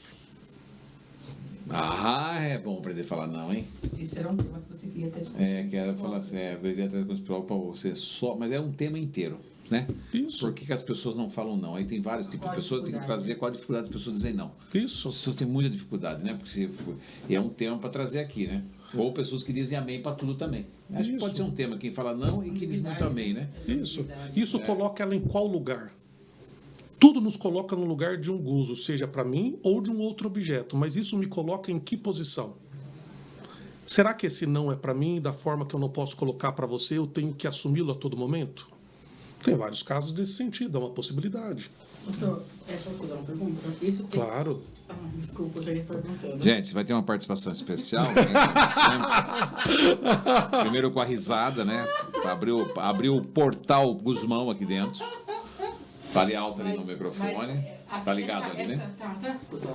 Ah, é bom aprender a falar não, hein? Isso era um tema que você queria ter Quero falar assim, eu queria trazer coisa para você só, mas é um tema inteiro, né? Isso. Por que as pessoas não falam não? Aí tem vários tipos de pessoas, tem que trazer qual a dificuldade das pessoas dizem não. Isso. As pessoas têm muita dificuldade, né? E é um tema para trazer aqui, né? Ou pessoas que dizem amém para tudo também. Acho que pode ser um tema quem fala não e quem diz muito amém, né? Isso coloca ela em qual lugar? Tudo nos coloca no lugar de um gozo, seja para mim ou de um outro objeto, mas isso me coloca em que posição? Será que esse não é para mim da forma que eu não posso colocar para você, eu tenho que assumi-lo a todo momento? Tem vários casos desse sentido, é uma possibilidade. Doutor, posso fazer uma pergunta? Isso tem... Claro. Desculpa, eu já ia perguntando. Gente, vai ter uma participação especial, né? Primeiro com a risada, né? Abriu o portal Guzmão aqui dentro. Fale alto ali no microfone. Tá ligado ali, né? Tá, escuta.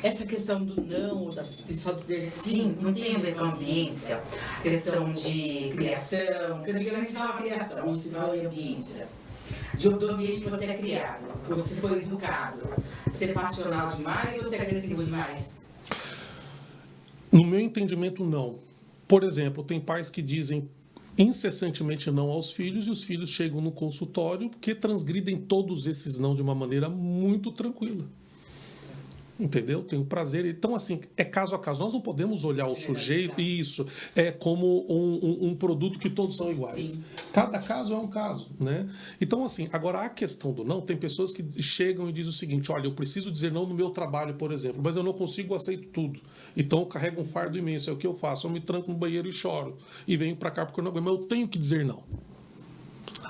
Essa questão do não, de só dizer sim, não tem a ver com a ambiência. Questão de criação, que antigamente falava criação, hoje se fala em ambiência. Do ambiente que você é criado, que você foi educado. Ser passional demais ou ser agressivo demais? No meu entendimento, não. Por exemplo, tem pais que dizem incessantemente não aos filhos e os filhos chegam no consultório porque transgridem todos esses não de uma maneira muito tranquila. Entendeu? Tem um prazer. Então, assim, é caso a caso. Nós não podemos olhar o sujeito, isso, como um produto que todos são iguais. Sim. Cada caso é um caso, né? Então, assim, agora a questão do não, tem pessoas que chegam e dizem o seguinte, olha, eu preciso dizer não no meu trabalho, por exemplo, mas eu não consigo, aceito tudo. Então, eu carrego um fardo imenso, é o que eu faço. Eu me tranco no banheiro e choro. E venho para cá porque eu não aguento, mas eu tenho que dizer não.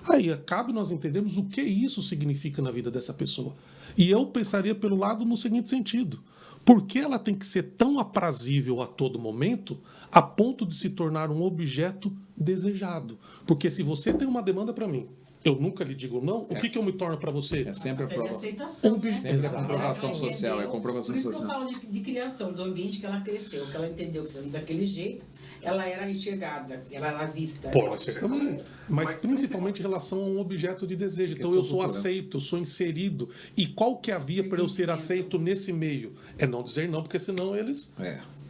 Aí, cabe nós entendermos o que isso significa na vida dessa pessoa. E eu pensaria pelo lado no seguinte sentido. Por que ela tem que ser tão aprazível a todo momento a ponto de se tornar um objeto desejado? Porque se você tem uma demanda para mim, eu nunca lhe digo não, o que eu me torno para você? É sempre a Tem prova. aceitação, né? Sempre a comprovação social, é a comprovação Por isso que eu social. falo de criação, do ambiente que ela cresceu, que ela entendeu que daquele jeito, ela era enxergada, ela era vista. Pode ser também. Mas principalmente em relação a um objeto de desejo. Então eu sou aceito, eu sou inserido. E qual que é a via para eu ser aceito nesse meio? É não dizer não, porque senão eles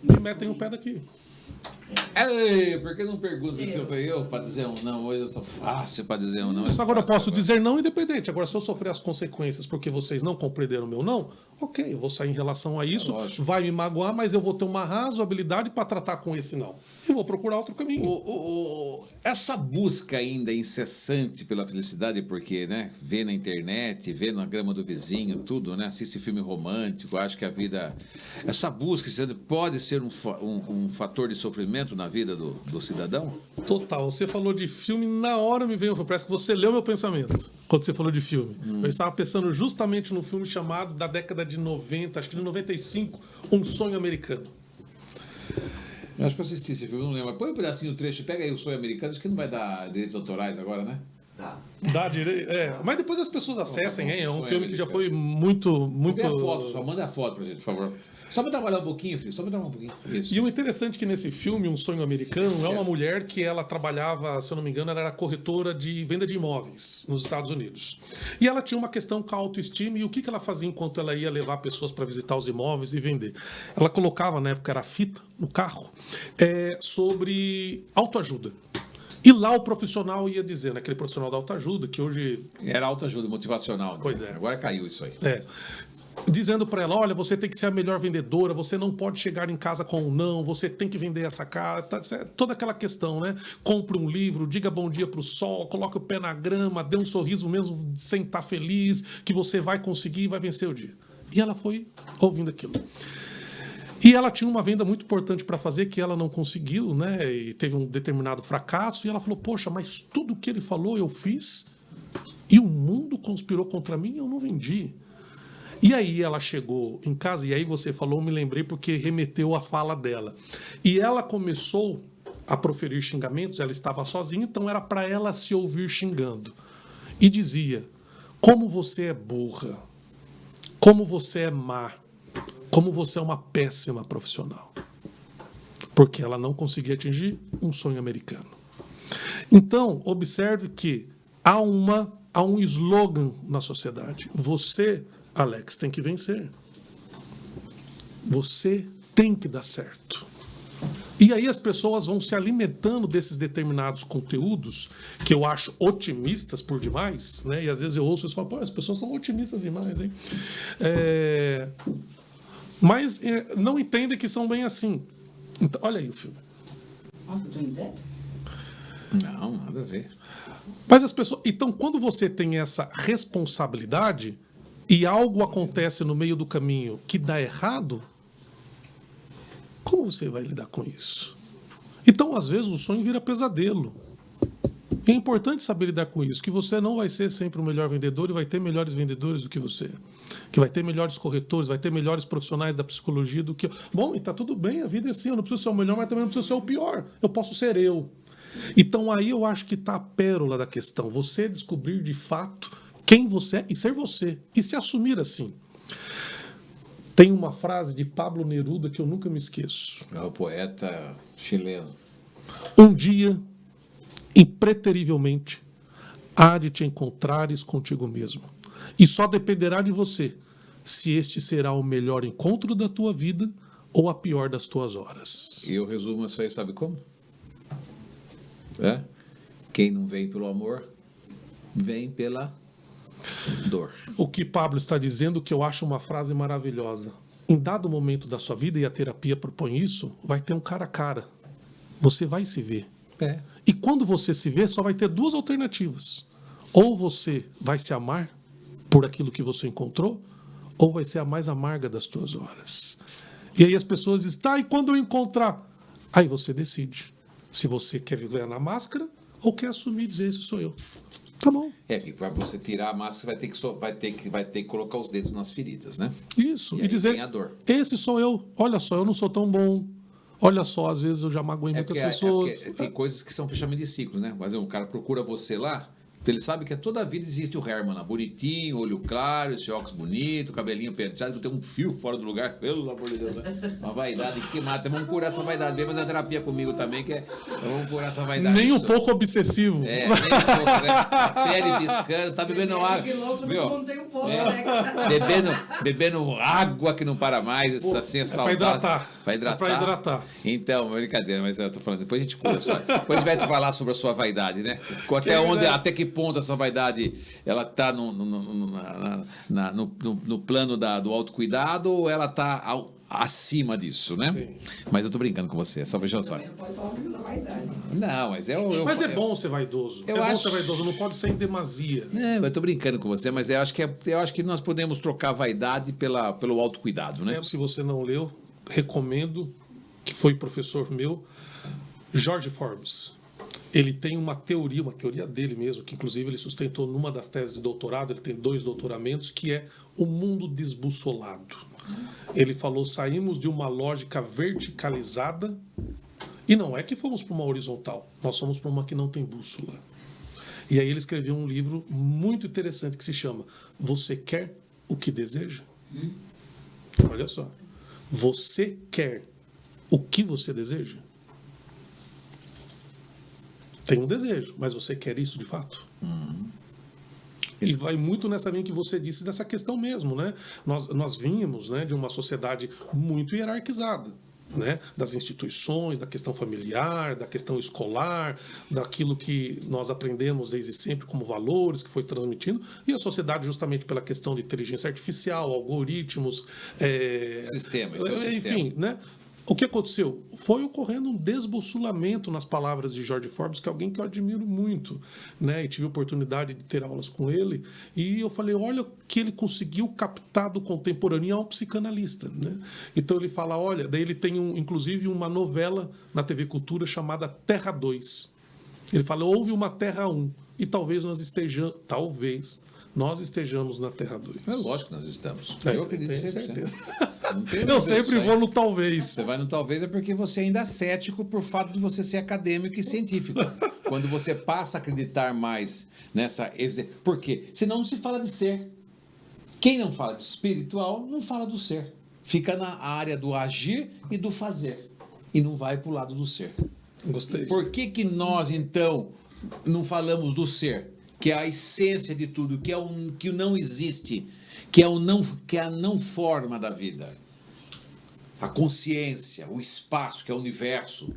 me metem o pé daqui. Ei, por que não pergunta se eu fui eu para dizer um não? Hoje eu sou fácil para dizer um não. Isso agora eu posso dizer não independente. Agora, se eu sofrer as consequências porque vocês não compreenderam o meu não, ok, eu vou sair em relação a isso, vai me magoar, mas eu vou ter uma razoabilidade para tratar com esse não. E vou procurar outro caminho. Essa busca ainda incessante pela felicidade, porque, né, vê na internet, vê na grama do vizinho, tudo, né, assiste filme romântico, acho que a vida... Essa busca pode ser um fator de sofrimento na vida do cidadão? Total. Você falou de filme, na hora me veio, parece que você leu meu pensamento quando você falou de filme. Eu estava pensando justamente no filme chamado da década de 90, acho que de 95, Um Sonho Americano. Eu acho que eu assisti esse filme, não lembro. Põe um pedacinho do trecho, pega aí O Sonho Americano, acho que não vai dar direitos autorais agora, né? Dá direito. Mas depois as pessoas acessem, hein? É um Sonho filme que já Americano. foi muito. Vê a foto, só manda a foto pra gente, por favor. Só para trabalhar um pouquinho, filho, só para trabalhar um pouquinho. Isso. E o interessante é que nesse filme, Um Sonho Americano, é uma mulher que ela trabalhava, se eu não me engano, ela era corretora de venda de imóveis nos Estados Unidos. E ela tinha uma questão com a autoestima e o que ela fazia enquanto ela ia levar pessoas para visitar os imóveis e vender. Ela colocava, na época era fita, no carro, sobre autoajuda. E lá o profissional ia dizendo, aquele profissional da autoajuda, que hoje... Era autoajuda motivacional. Pois é. Agora caiu isso aí. Dizendo para ela, olha, você tem que ser a melhor vendedora, você não pode chegar em casa com um não, você tem que vender essa carta, toda aquela questão, né? Compre um livro, diga bom dia pro sol, coloque o pé na grama, dê um sorriso mesmo sem estar feliz, que você vai conseguir e vai vencer o dia. E ela foi ouvindo aquilo. E ela tinha uma venda muito importante para fazer que ela não conseguiu, né? E teve um determinado fracasso, e ela falou, poxa, mas tudo que ele falou eu fiz, e o mundo conspirou contra mim e eu não vendi. E aí ela chegou em casa, e aí você falou, me lembrei, porque remeteu à fala dela. E ela começou a proferir xingamentos, ela estava sozinha, então era para ela se ouvir xingando. E dizia, como você é burra, como você é má, como você é uma péssima profissional. Porque ela não conseguia atingir um sonho americano. Então, observe que há um slogan na sociedade. Você... Alex, tem que vencer. Você tem que dar certo. E aí as pessoas vão se alimentando desses determinados conteúdos, que eu acho otimistas por demais, né? E às vezes eu ouço e falo, pô, as pessoas são otimistas demais, hein? Mas não entendem que são bem assim. Então, olha aí o filme. Nossa, tu entende? Não, nada a ver. Mas as pessoas... Então, quando você tem essa responsabilidade e algo acontece no meio do caminho que dá errado, como você vai lidar com isso? Então, às vezes, o sonho vira pesadelo. É importante saber lidar com isso, que você não vai ser sempre o melhor vendedor e vai ter melhores vendedores do que você. Que vai ter melhores corretores, vai ter melhores profissionais da psicologia do que... Bom, e tá tudo bem, a vida é assim, eu não preciso ser o melhor, mas também não preciso ser o pior. Eu posso ser eu. Então, aí eu acho que tá a pérola da questão. Você descobrir de fato quem você é e ser você. E se assumir assim. Tem uma frase de Pablo Neruda que eu nunca me esqueço. É o poeta chileno. Um dia, impreterivelmente, há de te encontrares contigo mesmo. E só dependerá de você se este será o melhor encontro da tua vida ou a pior das tuas horas. E eu resumo isso aí, sabe como? Quem não vem pelo amor, vem pela dor. O que Pablo está dizendo, que eu acho uma frase maravilhosa. Em dado momento da sua vida, e a terapia propõe isso, vai ter um cara a cara. Você vai se ver. E quando você se vê, só vai ter duas alternativas. Ou você vai se amar por aquilo que você encontrou, ou vai ser a mais amarga das tuas horas. E aí as pessoas dizem, tá, e quando eu encontrar? Aí você decide se você quer viver na máscara ou quer assumir e dizer, esse sou eu. Tá bom. Que para você tirar a máscara, você vai ter que colocar os dedos nas feridas, né? Isso. E aí dizer, vem a dor. esse sou eu. Olha só, eu não sou tão bom. Olha só, às vezes eu já magoei muitas pessoas. Tem coisas que são fechamento de ciclos, né? Mas o cara procura você lá, ele sabe que toda a vida existe o Herman lá, bonitinho, olho claro, esse óculos bonito, cabelinho penteado, tem um fio fora do lugar, pelo amor de Deus, né? Uma vaidade que mata. Vamos curar essa vaidade. Vem fazer a terapia comigo também, vamos curar essa vaidade. Nem um pouco obsessivo. Nem um pouco, né? A pele piscando, tá bebendo água. Bebendo água que não para mais, assim, é saudável. Pra hidratar. Então, brincadeira, mas eu tô falando, depois a gente conversa. Depois a gente vai falar sobre a sua vaidade, né? Até que ponto essa vaidade ela está no plano do autocuidado ou ela está acima disso, né? Sim. Mas eu tô brincando com você, só veja só. Não, mas mas é bom ser vaidoso. Bom ser vaidoso, não pode ser em demasia. Eu tô brincando com você, mas eu acho que nós podemos trocar a vaidade pelo autocuidado, né? Se você não leu, recomendo, que foi professor meu, George Forbes. Ele tem uma teoria dele mesmo, que inclusive ele sustentou numa das teses de doutorado, ele tem 2 doutoramentos, que é o mundo desbussolado. Ele falou, saímos de uma lógica verticalizada, e não é que fomos para uma horizontal, nós fomos para uma que não tem bússola. E aí ele escreveu um livro muito interessante que se chama Você Quer o que Deseja? Olha só. Você quer o que você deseja? Tem um desejo, mas você quer isso de fato? E vai muito nessa linha que você disse, dessa questão mesmo, né? Nós vínhamos, né, de uma sociedade muito hierarquizada, né? Das instituições, da questão familiar, da questão escolar, daquilo que nós aprendemos desde sempre como valores, que foi transmitindo, e a sociedade justamente pela questão de inteligência artificial, algoritmos... Sistema. Enfim, né? O que aconteceu? Foi ocorrendo um desbossulamento nas palavras de George Forbes, que é alguém que eu admiro muito, né? E tive a oportunidade de ter aulas com ele, e eu falei, olha o que ele conseguiu captar do contemporâneo, é um psicanalista, né? Então ele fala, olha, daí ele tem inclusive uma novela na TV Cultura chamada Terra 2. Ele fala, houve uma Terra 1, e talvez nós estejamos na Terra 2. É lógico que nós estamos. Eu acredito sempre. Eu sempre vou no talvez. Você vai no talvez é porque você ainda é cético por fato de você ser acadêmico e científico. Quando você passa a acreditar mais nessa... Por quê? Senão não se fala de ser. Quem não fala de espiritual, não fala do ser. Fica na área do agir e do fazer. E não vai para o lado do ser. Gostei. Por que nós, então, não falamos do ser? Que é a essência de tudo, que não existe, que é a não forma da vida. a consciência, o espaço, que é o universo.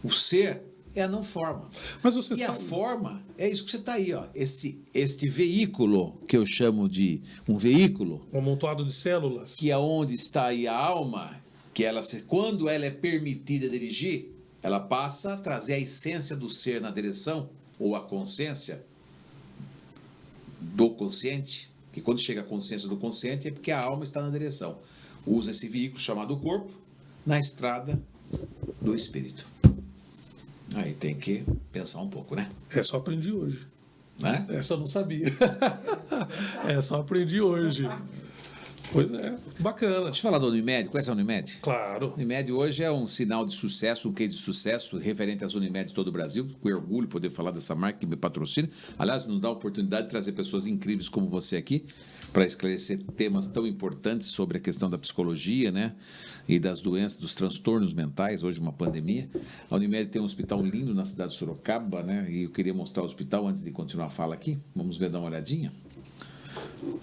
O ser é a não forma. Mas você e sabe... a forma é isso que você está aí, ó. Este veículo, que eu chamo de um veículo... Um amontoado de células. Que é onde está aí a alma, que quando ela é permitida dirigir, ela passa a trazer a essência do ser na direção, ou a consciência do consciente, que quando chega a consciência do consciente é porque a alma está na direção. Usa esse veículo chamado corpo na estrada do espírito. Aí tem que pensar um pouco, né? Essa eu aprendi hoje. Né? Essa eu não sabia. Essa eu aprendi hoje. Pois é, bacana. Deixa eu falar do Unimed. Conhece a Unimed? Claro. Unimed hoje é um sinal de sucesso, um case de sucesso referente às Unimed de todo o Brasil. Com orgulho poder falar dessa marca que me patrocina. Aliás, nos dá a oportunidade de trazer pessoas incríveis como você aqui para esclarecer temas tão importantes sobre a questão da psicologia, né? E das doenças, dos transtornos mentais, hoje uma pandemia. A Unimed tem um hospital lindo na cidade de Sorocaba, né? E eu queria mostrar o hospital antes de continuar a fala aqui. Vamos ver, dar uma olhadinha.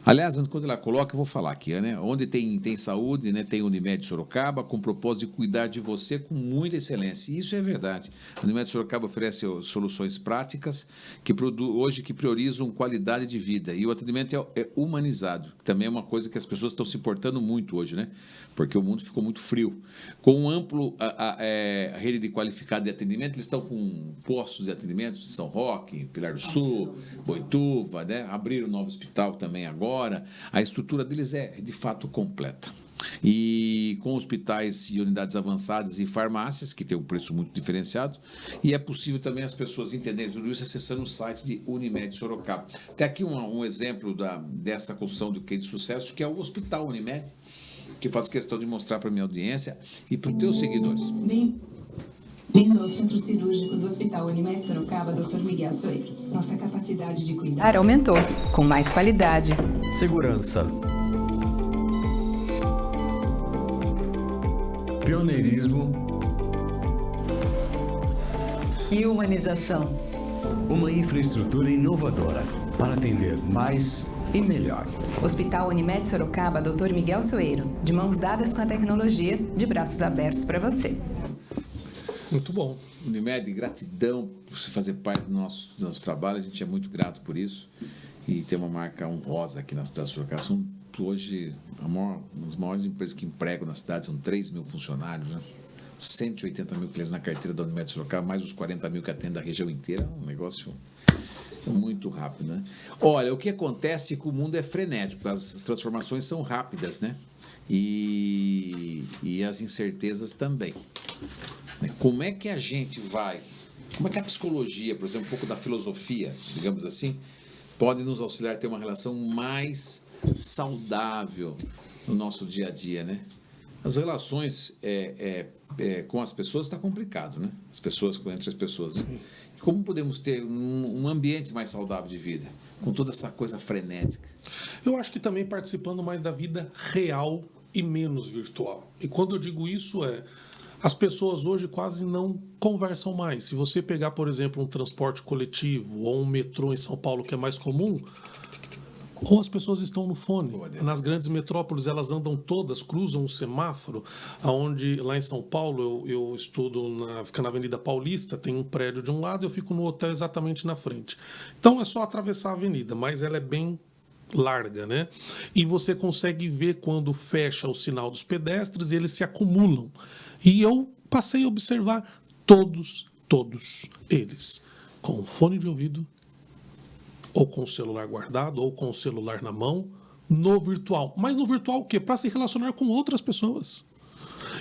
Aliás, quando ela coloca, eu vou falar aqui, né? Onde tem saúde, né? Tem Unimed Sorocaba, com o propósito de cuidar de você com muita excelência. E isso é verdade. A Unimed Sorocaba oferece soluções práticas que hoje que priorizam qualidade de vida. E o atendimento é humanizado. Também é uma coisa que as pessoas estão se importando muito hoje, né? Porque o mundo ficou muito frio. Com um amplo a rede de qualificado de atendimento, eles estão com postos de atendimento de São Roque, Pilar do Sul, Boituva, né? Abriram um novo hospital também agora. A estrutura deles é, de fato, completa. E com hospitais e unidades avançadas e farmácias, que tem um preço muito diferenciado, e é possível também as pessoas entenderem tudo isso acessando o site de Unimed Sorocaba. Tem aqui um exemplo dessa construção do case de sucesso, que é o Hospital Unimed, que faz questão de mostrar para a minha audiência e para os teus seguidores. Bem-vindo ao Centro Cirúrgico do Hospital Unimed Sorocaba, Dr. Miguel Soeiro. Nossa capacidade de cuidar aumentou, com mais qualidade, segurança, pioneirismo e humanização. Uma infraestrutura inovadora para atender mais e melhor. Hospital Unimed Sorocaba, Dr. Miguel Soeiro. De mãos dadas com a tecnologia, de braços abertos para você. Muito bom. Unimed, gratidão por você fazer parte do nosso trabalho. A gente é muito grato por isso. E tem uma marca honrosa aqui na cidade de Sorocaba. São, hoje, uma das maiores empresas que empregam na cidade. São 3 mil funcionários, né? 180 mil clientes na carteira da Unimed Sorocaba, mais os 40 mil que atendem a região inteira. Um negócio muito rápido, né? Olha, o que acontece é que o mundo é frenético. As transformações são rápidas, né? E as incertezas também. Como é que a gente vai... Como é que a psicologia, por exemplo, um pouco da filosofia, digamos assim, pode nos auxiliar a ter uma relação mais saudável no nosso dia a dia, né? As relações com as pessoas está complicado, né? Entre as pessoas, né? E como podemos ter um ambiente mais saudável de vida, com toda essa coisa frenética? Eu acho que também participando mais da vida real e menos virtual. E quando eu digo isso as pessoas hoje quase não conversam mais. Se você pegar, por exemplo, um transporte coletivo ou um metrô em São Paulo, que é mais comum, ou as pessoas estão no fone. Nas grandes metrópoles, elas andam todas, cruzam o semáforo, onde lá em São Paulo, eu estudo, fica na Avenida Paulista, tem um prédio de um lado, eu fico no hotel exatamente na frente. Então, é só atravessar a avenida, mas ela é bem larga, né? E você consegue ver quando fecha o sinal dos pedestres, eles se acumulam. E eu passei a observar todos eles, com fone de ouvido, ou com o celular guardado, ou com o celular na mão, no virtual. Mas no virtual o quê? Para se relacionar com outras pessoas.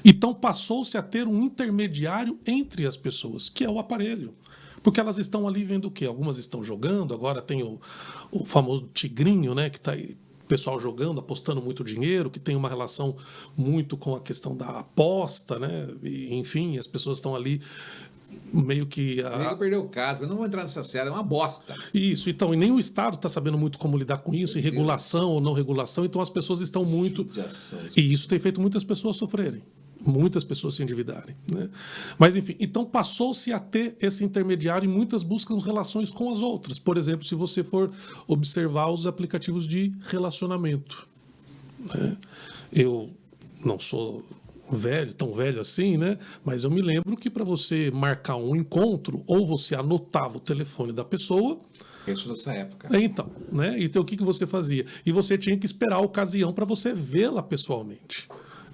Então passou-se a ter um intermediário entre as pessoas, que é o aparelho. Porque elas estão ali vendo o quê? Algumas estão jogando, agora tem o famoso tigrinho, né, que está aí, o pessoal jogando, apostando muito dinheiro, que tem uma relação muito com a questão da aposta, né? E, enfim, as pessoas estão ali meio que... Perdeu o caso, mas não vou entrar nessa série, é uma bosta. Isso, então, e nem o Estado está sabendo muito como lidar com isso, em regulação ou não regulação, então as pessoas estão muito... E isso tem feito muitas pessoas sofrerem, muitas pessoas se endividarem, né? Mas, enfim, então passou-se a ter esse intermediário e muitas buscam relações com as outras. Por exemplo, se você for observar os aplicativos de relacionamento, né? Eu não sou velho, tão velho assim, né? Mas eu me lembro que para você marcar um encontro, ou você anotava o telefone da pessoa. Isso nessa época. Então, né? Então o que você fazia? E você tinha que esperar a ocasião para você vê-la pessoalmente.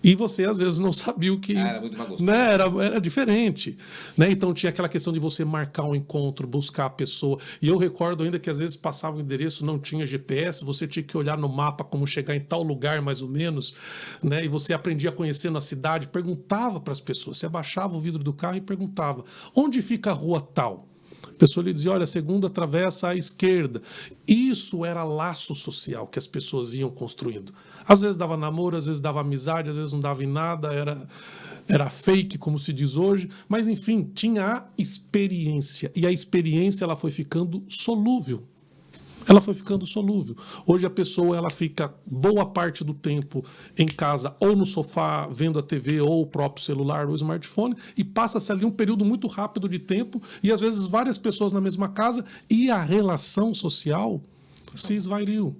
E você, às vezes, não sabia o que... Era muito mais gostoso. Né? Era diferente. Né? Então, tinha aquela questão de você marcar um encontro, buscar a pessoa. E eu recordo ainda que, às vezes, passava o endereço, não tinha GPS, você tinha que olhar no mapa como chegar em tal lugar, mais ou menos. Né? E você aprendia conhecendo a cidade, perguntava para as pessoas. Você abaixava o vidro do carro e perguntava, onde fica a rua tal? A pessoa lhe dizia, olha, a segunda atravessa à esquerda. Isso era laço social que as pessoas iam construindo. Às vezes dava namoro, às vezes dava amizade, às vezes não dava em nada, era fake, como se diz hoje. Mas, enfim, tinha a experiência. E a experiência ela foi ficando solúvel. Ela foi ficando solúvel. Hoje a pessoa ela fica boa parte do tempo em casa, ou no sofá, vendo a TV, ou o próprio celular, ou o smartphone, e passa-se ali um período muito rápido de tempo, e às vezes várias pessoas na mesma casa, e a relação social se esvairiu.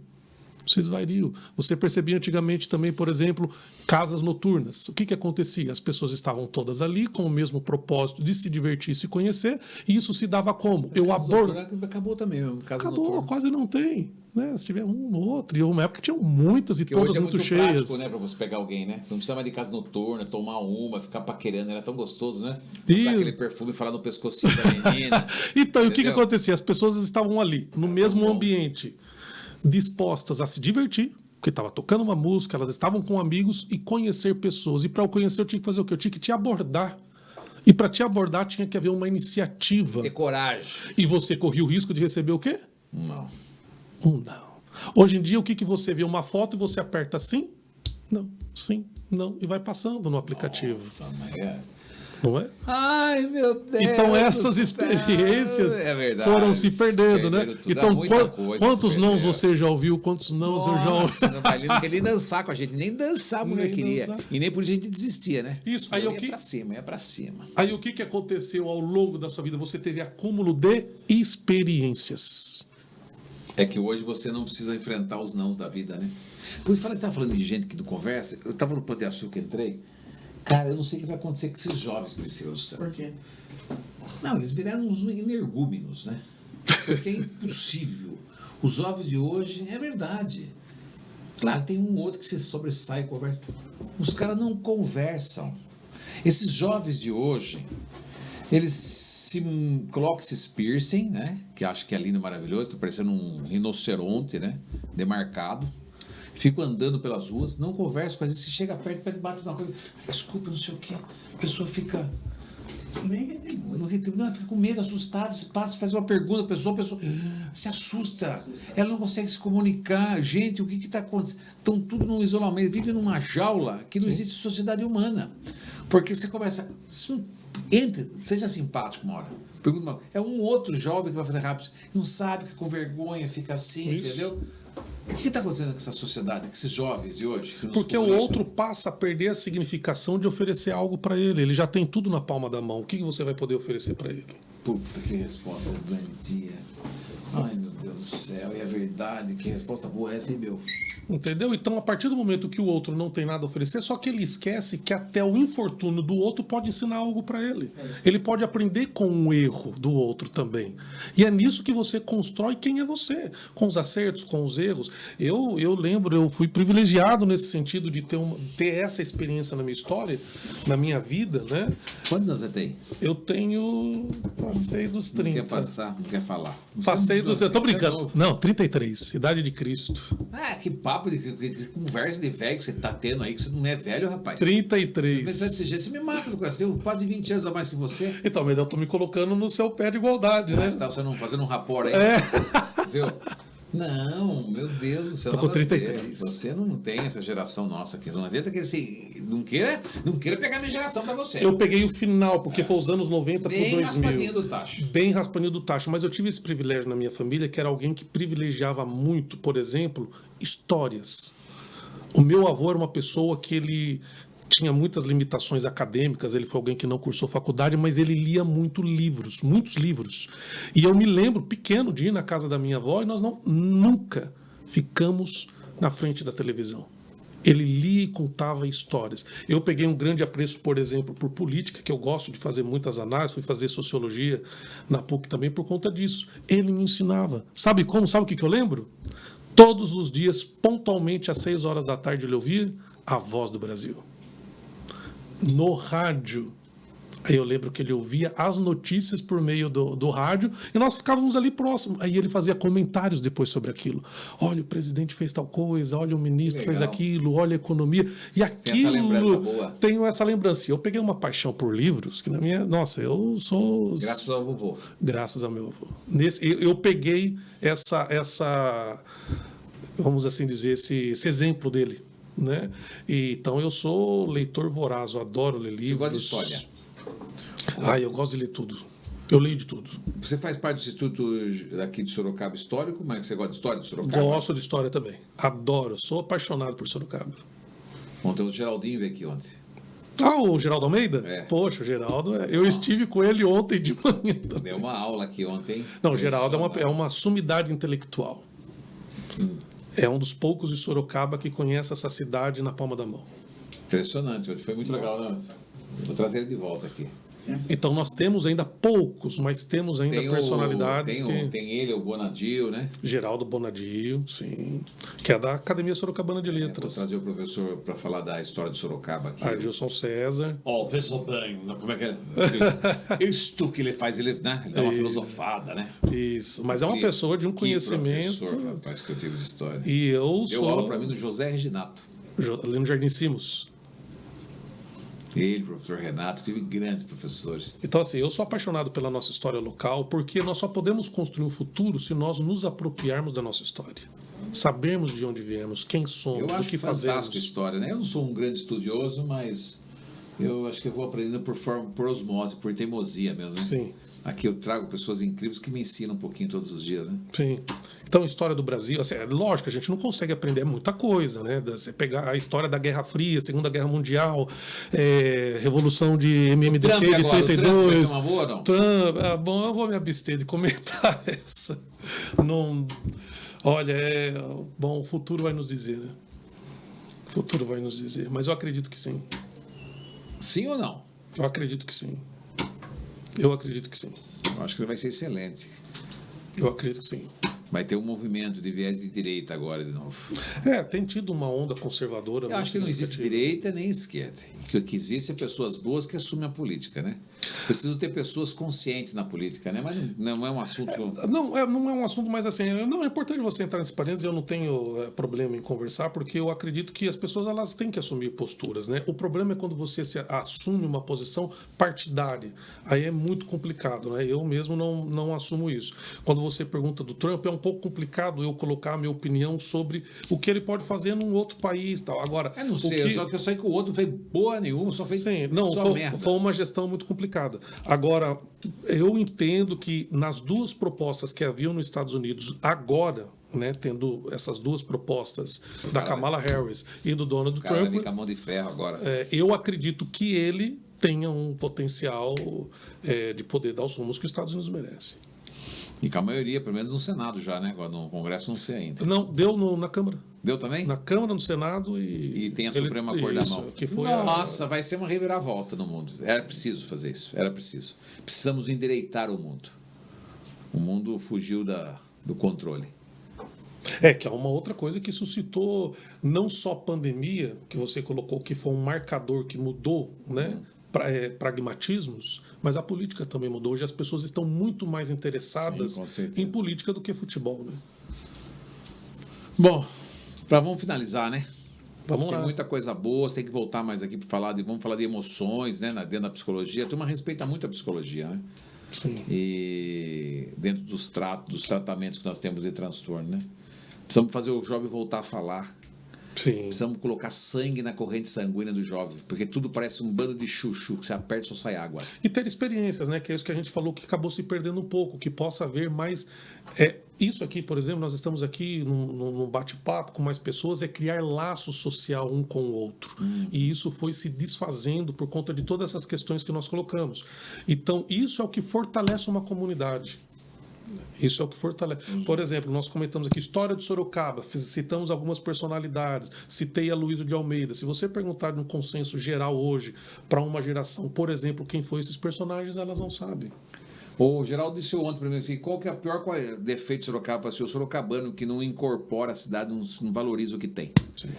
Você percebia antigamente também, por exemplo, casas noturnas. O que acontecia? As pessoas estavam todas ali com o mesmo propósito de se divertir e se conhecer, e isso se dava como? Acabou também, casa acabou, noturna. quase não tem. Né? Se tiver um ou outro. E uma época tinham muitas e Porque todas hoje é muito muito cheias. prático, né, pra você pegar alguém, né? Você não precisa mais de casa noturna, tomar uma, ficar paquerando, era tão gostoso, né? Usar aquele perfume e falar no pescocinho da menina. Então, e o que acontecia? As pessoas estavam ali, no mesmo ambiente, dispostas a se divertir, porque estava tocando uma música, elas estavam com amigos e conhecer pessoas. E para eu conhecer, eu tinha que fazer o quê? Eu tinha que te abordar. E para te abordar, tinha que haver uma iniciativa. Ter coragem. E você corria o risco de receber o quê? Não. Não. Hoje em dia, o que você vê? Uma foto e você aperta sim, não, sim, não, e vai passando no aplicativo. Nossa, mas é... Não é? Ai, meu Deus. Então essas experiências foram se perdendo, né? Então, quantos nãos você já ouviu? Quantos nãos eu já ouvi? Ele não queria nem dançar com a gente, nem dançar a mulher queria. Dançar. E nem por isso a gente desistia, né? Isso, aí ia pra cima, ia pra cima. Aí o que aconteceu ao longo da sua vida? Você teve acúmulo de experiências. É que hoje você não precisa enfrentar os nãos da vida, né? Por você estava falando de gente que não conversa, eu estava no Pão de Açúcar, entrei. Cara, eu não sei o que vai acontecer com esses jovens, Priscila do céu. Por quê? Não, eles viraram uns energúmenos, né? Porque é impossível. Os jovens de hoje, é verdade. Claro, tem um outro que se sobressai e conversa. Os caras não conversam. Esses jovens de hoje, eles colocam esses piercing, né? Que acham que é lindo e maravilhoso, tá parecendo um rinoceronte, né? Demarcado. Ficam andando pelas ruas, não conversam, às vezes você chega perto, bate uma coisa, desculpa, não sei o quê. A pessoa fica... Não, fica com medo, assustada, se passa, faz uma pergunta, a pessoa se assusta. Ela não consegue se comunicar. Gente, o que está acontecendo? Estão tudo num isolamento, vivem numa jaula que não existe sociedade humana. Porque você começa... Entre, seja simpático uma hora. Pergunta, é um outro jovem que vai fazer rápido, não sabe, fica com vergonha, fica assim, entendeu? O que está acontecendo com essa sociedade, com esses jovens de hoje? Porque o outro passa a perder a significação de oferecer algo para ele. Ele já tem tudo na palma da mão. O que você vai poder oferecer para ele? Puta, que resposta doentia. Ai, meu Deus do céu. E é verdade, que resposta boa é essa, hein, meu? Entendeu? Então, a partir do momento que o outro não tem nada a oferecer, só que ele esquece que até o infortúnio do outro pode ensinar algo para ele. Ele pode aprender com um erro do outro também. E é nisso que você constrói quem é você, com os acertos, com os erros. Eu lembro, eu fui privilegiado nesse sentido de ter essa experiência na minha história, na minha vida, né? Quantos anos você tem? Eu passei dos 30. Não quer passar, não quer falar. Passei dos... Eu tô brincando. Não, 33, idade de Cristo. Ah, que papo de conversa de velho que você tá tendo aí, que você não é velho, rapaz. 33. Você me mata do coração. Eu tenho quase 20 anos a mais que você. Então, mas eu tô me colocando no seu pé de igualdade, né? Você tá fazendo um rapport aí. Viu? Não, meu Deus do céu. Tô com 33. Você não tem essa geração nossa aqui. Não adianta que você não queira pegar minha geração pra você. Eu peguei o final, porque foi os anos 90 pro 2000. Bem raspadinho do tacho. Bem raspadinho do tacho. Mas eu tive esse privilégio na minha família, que era alguém que privilegiava muito, por exemplo, histórias. O meu avô era uma pessoa que ele tinha muitas limitações acadêmicas, ele foi alguém que não cursou faculdade, mas ele lia muitos livros. E eu me lembro, pequeno, de ir na casa da minha avó e nós nunca ficamos na frente da televisão. Ele lia e contava histórias. Eu peguei um grande apreço, por exemplo, por política, que eu gosto de fazer muitas análises, fui fazer sociologia na PUC também por conta disso. Ele me ensinava. Sabe como? Sabe o que eu lembro? Todos os dias, pontualmente às 6 horas da tarde, ele ouvia a Voz do Brasil. No rádio. Aí eu lembro que ele ouvia as notícias por meio do rádio e nós ficávamos ali próximos. Aí ele fazia comentários depois sobre aquilo. Olha, o presidente fez tal coisa, olha, o ministro fez aquilo, olha a economia. E aquilo... Tem essa lembrança boa. Tenho essa lembrança. Eu peguei uma paixão por livros, que na minha... Nossa, eu sou... Graças ao vovô. Graças ao meu avô. Eu peguei essa... Vamos assim dizer, esse exemplo dele. Né? E, então eu sou leitor voraz, eu adoro ler livros. Você gosta de história? Eu gosto de ler tudo. Eu leio de tudo. Você faz parte do Instituto aqui de Sorocaba Histórico? Como é que você gosta de história de Sorocaba? Gosto de história também. Adoro. Sou apaixonado por Sorocaba. Ontem o Geraldinho veio aqui ontem. O Geraldo Almeida? É. Poxa, o Geraldo... Eu estive com ele ontem de manhã também. Deu uma aula aqui ontem. Não, o Geraldo é uma sumidade intelectual. É um dos poucos de Sorocaba que conhece essa cidade na palma da mão. Impressionante. Foi muito legal, né? Vou trazer ele de volta aqui. Então nós temos ainda poucos, mas temos ainda personalidades Tem ele, o Bonadio, né? Geraldo Bonadio, sim. Que é da Academia Sorocabana de Letras. Vou trazer o professor para falar da história de Sorocaba aqui. Adilson César. Veja bem, como é que é? Isto que ele faz, ele dá uma filosofada, né? Isso, mas é uma pessoa de um conhecimento... professor, rapaz, que eu tive de história. E eu Deu aula para mim do José Reginato. Ali no Jardim Simos. Ele, professor Renato, tive grandes professores. Então, assim, eu sou apaixonado pela nossa história local, porque nós só podemos construir um futuro se nós nos apropriarmos da nossa história. Sabermos de onde viemos, quem somos, eu o acho que fantástico fazemos. A história, né? Eu não sou um grande estudioso, mas eu acho que eu vou aprendendo por osmose, por teimosia mesmo, né? Sim. Aqui eu trago pessoas incríveis que me ensinam um pouquinho todos os dias, né? Sim. Então, a história do Brasil, assim, é lógico, a gente não consegue aprender muita coisa, né? Você pegar a história da Guerra Fria, Segunda Guerra Mundial, Revolução de MMDC de 32. O Trump vai ser uma boa, não? Trump, bom, eu vou me abster de comentar essa. Não, olha, bom, o futuro vai nos dizer, né? O futuro vai nos dizer, mas eu acredito que sim. Sim ou não? Eu acredito que sim. Eu acredito que sim. Eu acho que ele vai ser excelente. Eu acredito que sim. Vai ter um movimento de viés de direita agora de novo. Tem tido uma onda conservadora. Eu acho que não existe direita nem esquerda. O que existe é pessoas boas que assumem a política, né? Preciso ter pessoas conscientes na política, né? Mas não é um assunto... Não é um assunto mais assim... Não, é importante você entrar nesse parênteses, eu não tenho problema em conversar, porque eu acredito que as pessoas elas têm que assumir posturas, né? O problema é quando você assume uma posição partidária. Aí é muito complicado, né? Eu mesmo não assumo isso. Quando você pergunta do Trump, é um pouco complicado eu colocar a minha opinião sobre o que ele pode fazer num outro país. Tal. Agora, eu não sei, só que eu sei que o outro não fez boa nenhuma, só fez merda. Foi uma gestão muito complicada. Agora, eu entendo que nas duas propostas que haviam nos Estados Unidos agora, né, tendo essas duas propostas da Kamala Harris e do Donald Trump, com a mão de ferro agora. Eu acredito que ele tenha um potencial de poder dar os rumos que os Estados Unidos merecem. E com a maioria, pelo menos no Senado já, né? Agora no Congresso não sei ainda. Não, deu na Câmara. Deu também? Na Câmara, no Senado e tem a Suprema Cor da Mão. Que foi Nossa, vai ser uma reviravolta no mundo. Era preciso fazer isso, era preciso. Precisamos endireitar o mundo. O mundo fugiu do controle. Que é uma outra coisa que suscitou não só a pandemia, que você colocou que foi um marcador que mudou, né? Pragmatismos, mas a política também mudou. Hoje as pessoas estão muito mais interessadas em política do que futebol, né? Bom, vamos finalizar, né? Vamos lá. Tem muita coisa boa, você tem que voltar mais aqui para vamos falar de emoções, né? Dentro da psicologia. A turma respeita muito a psicologia, né? Sim. E dentro dos tratamentos que nós temos de transtorno, né? Precisamos fazer o jovem voltar a falar. Sim. Precisamos colocar sangue na corrente sanguínea do jovem, porque tudo parece um bando de chuchu, que você aperta e só sai água. E ter experiências, né? Que é isso que a gente falou, que acabou se perdendo um pouco, que possa haver mais... Isso aqui, por exemplo, nós estamos aqui num bate-papo com mais pessoas, é criar laço social um com o outro. E isso foi se desfazendo por conta de todas essas questões que nós colocamos. Então, isso é o que fortalece uma comunidade. Isso é o que fortalece. Por exemplo, nós comentamos aqui história de Sorocaba, citamos algumas personalidades, citei a Luísa de Almeida. Se você perguntar no consenso geral hoje para uma geração, por exemplo, quem foi esses personagens, elas não sabem. O Geraldo disse ontem para mim assim, qual que é o pior defeito de Sorocaba para ser o sorocabano que não incorpora a cidade, não valoriza o que tem. Sim.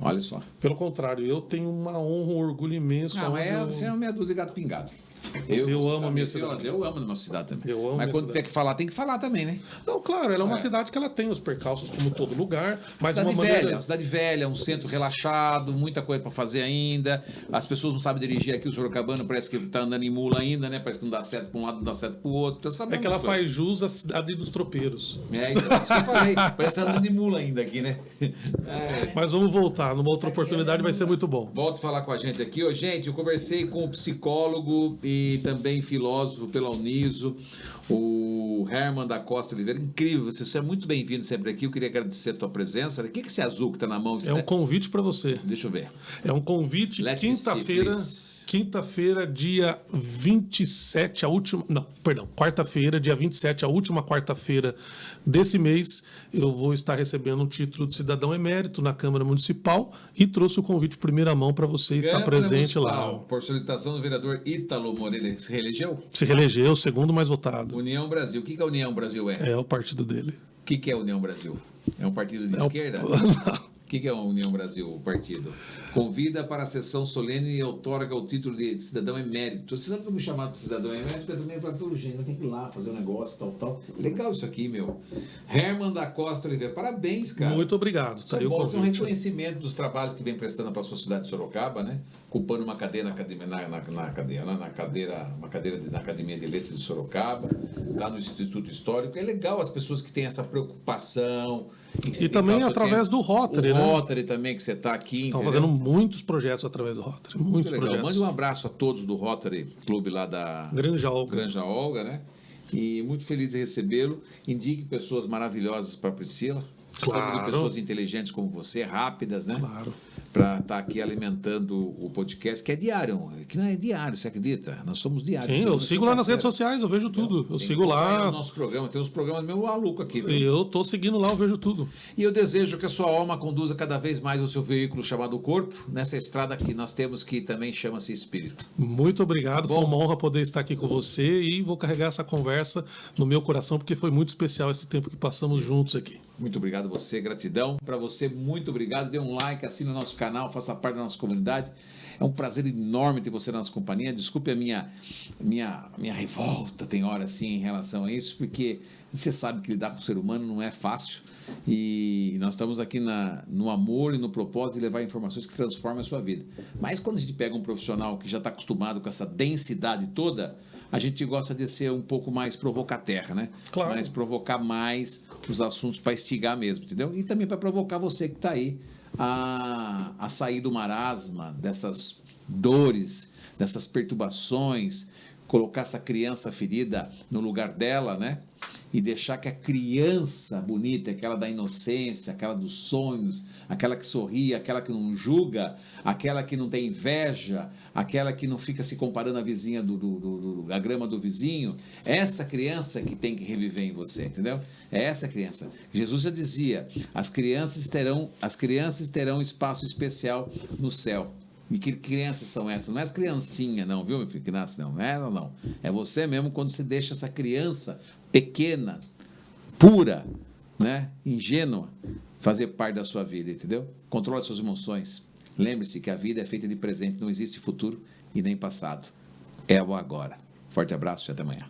Olha só. Pelo contrário, eu tenho uma honra, um orgulho imenso. Você é uma meia dúzia de gato pingado. Eu amo a minha cidade. Eu amo a nossa cidade também. Eu amo. Mas quando tem que falar, tem que falar também, né? Não, claro, ela é uma cidade que ela tem os percalços como todo lugar, mas cidade uma velha, maneira... uma cidade velha, um centro relaxado, muita coisa para fazer ainda. As pessoas não sabem dirigir aqui, o sorocabano parece que tá andando em mula ainda, né? Parece que não dá certo para um lado, não dá certo para o outro. É que ela faz jus à cidade dos tropeiros. É, então, isso que eu falei. Parece que tá andando em mula ainda aqui, né? Mas vamos voltar, numa outra oportunidade vai ser muito bom. Volta a falar com a gente aqui. Ô, gente, eu conversei com o psicólogo e também filósofo pela Uniso, o Herman da Costa Oliveira. Incrível, você é muito bem-vindo sempre aqui. Eu queria agradecer a tua presença. O que é esse azul que está na mão? É um convite para você. Deixa eu ver. É um convite quinta-feira, dia 27, quarta-feira, dia 27, a última quarta-feira desse mês, eu vou estar recebendo um título de cidadão emérito na Câmara Municipal e trouxe o convite de primeira mão para você estar presente lá. Por solicitação do vereador Ítalo Moreira, se reelegeu? Se reelegeu, o segundo mais votado. União Brasil. O que a União Brasil é? É o partido dele. O que é a União Brasil? É um partido de esquerda? Não. O que é a União Brasil, o partido? Convida para a sessão solene e outorga o título de cidadão emérito. Você sabe como chamar de cidadão emérito? Eu também para todo gente, tem que ir lá fazer um negócio, tal. Legal isso aqui, meu. Herman da Costa Oliveira, parabéns, cara. Muito obrigado. Tá aí o convite. É um reconhecimento dos trabalhos que vem prestando para a sociedade de Sorocaba, né? Ocupando uma cadeira na Academia de Letras de Sorocaba, lá no Instituto Histórico. É legal as pessoas que têm essa preocupação. E também através do Rotary, né? O Rotary também, que você está aqui. Estão fazendo muitos projetos através do Rotary. Muitos projetos. Mande um abraço a todos do Rotary Clube lá da Granja Olga, né? E muito feliz de recebê-lo. Indique pessoas maravilhosas para a Priscila. Claro. De pessoas inteligentes como você, rápidas, né? Claro. Para estar aqui alimentando o podcast, que é diário. Que não é diário, você acredita? Nós somos diários. Sim, eu sigo lá nas redes sociais, eu vejo tudo. Eu sigo lá. O nosso programa, tem uns programas meio maluco aqui. Viu? Eu tô seguindo lá, eu vejo tudo. E eu desejo que a sua alma conduza cada vez mais o seu veículo chamado corpo, nessa estrada que nós temos, que também chama-se espírito. Muito obrigado, foi uma honra poder estar aqui com você e vou carregar essa conversa no meu coração, porque foi muito especial esse tempo que passamos juntos aqui. Muito obrigado a você, gratidão. Para você, muito obrigado. Dê um like, assine o nosso canal, faça parte da nossa comunidade. É um prazer enorme ter você na nossa companhia. Desculpe a minha revolta, tem hora assim, em relação a isso, porque você sabe que lidar com o ser humano não é fácil. E nós estamos aqui no amor e no propósito de levar informações que transformam a sua vida. Mas quando a gente pega um profissional que já está acostumado com essa densidade toda, a gente gosta de ser um pouco mais provocaterra, né? Claro. Mas provocar mais os assuntos para instigar mesmo, entendeu? E também para provocar você que está aí a sair do marasma, dessas dores, dessas perturbações, colocar essa criança ferida no lugar dela, né? E deixar que a criança bonita, aquela da inocência, aquela dos sonhos, aquela que sorri, aquela que não julga, aquela que não tem inveja, aquela que não fica se comparando à vizinha da grama do vizinho, essa criança que tem que reviver em você, entendeu? É essa criança. Jesus já dizia, as crianças terão espaço especial no céu. E que crianças são essas? Não é as criancinhas, não, viu, meu filho, que nasce, não. Não é ela, não. É você mesmo quando você deixa essa criança pequena, pura, né, ingênua, fazer parte da sua vida, entendeu? Controle suas emoções. Lembre-se que a vida é feita de presente, não existe futuro e nem passado. É o agora. Forte abraço e até amanhã.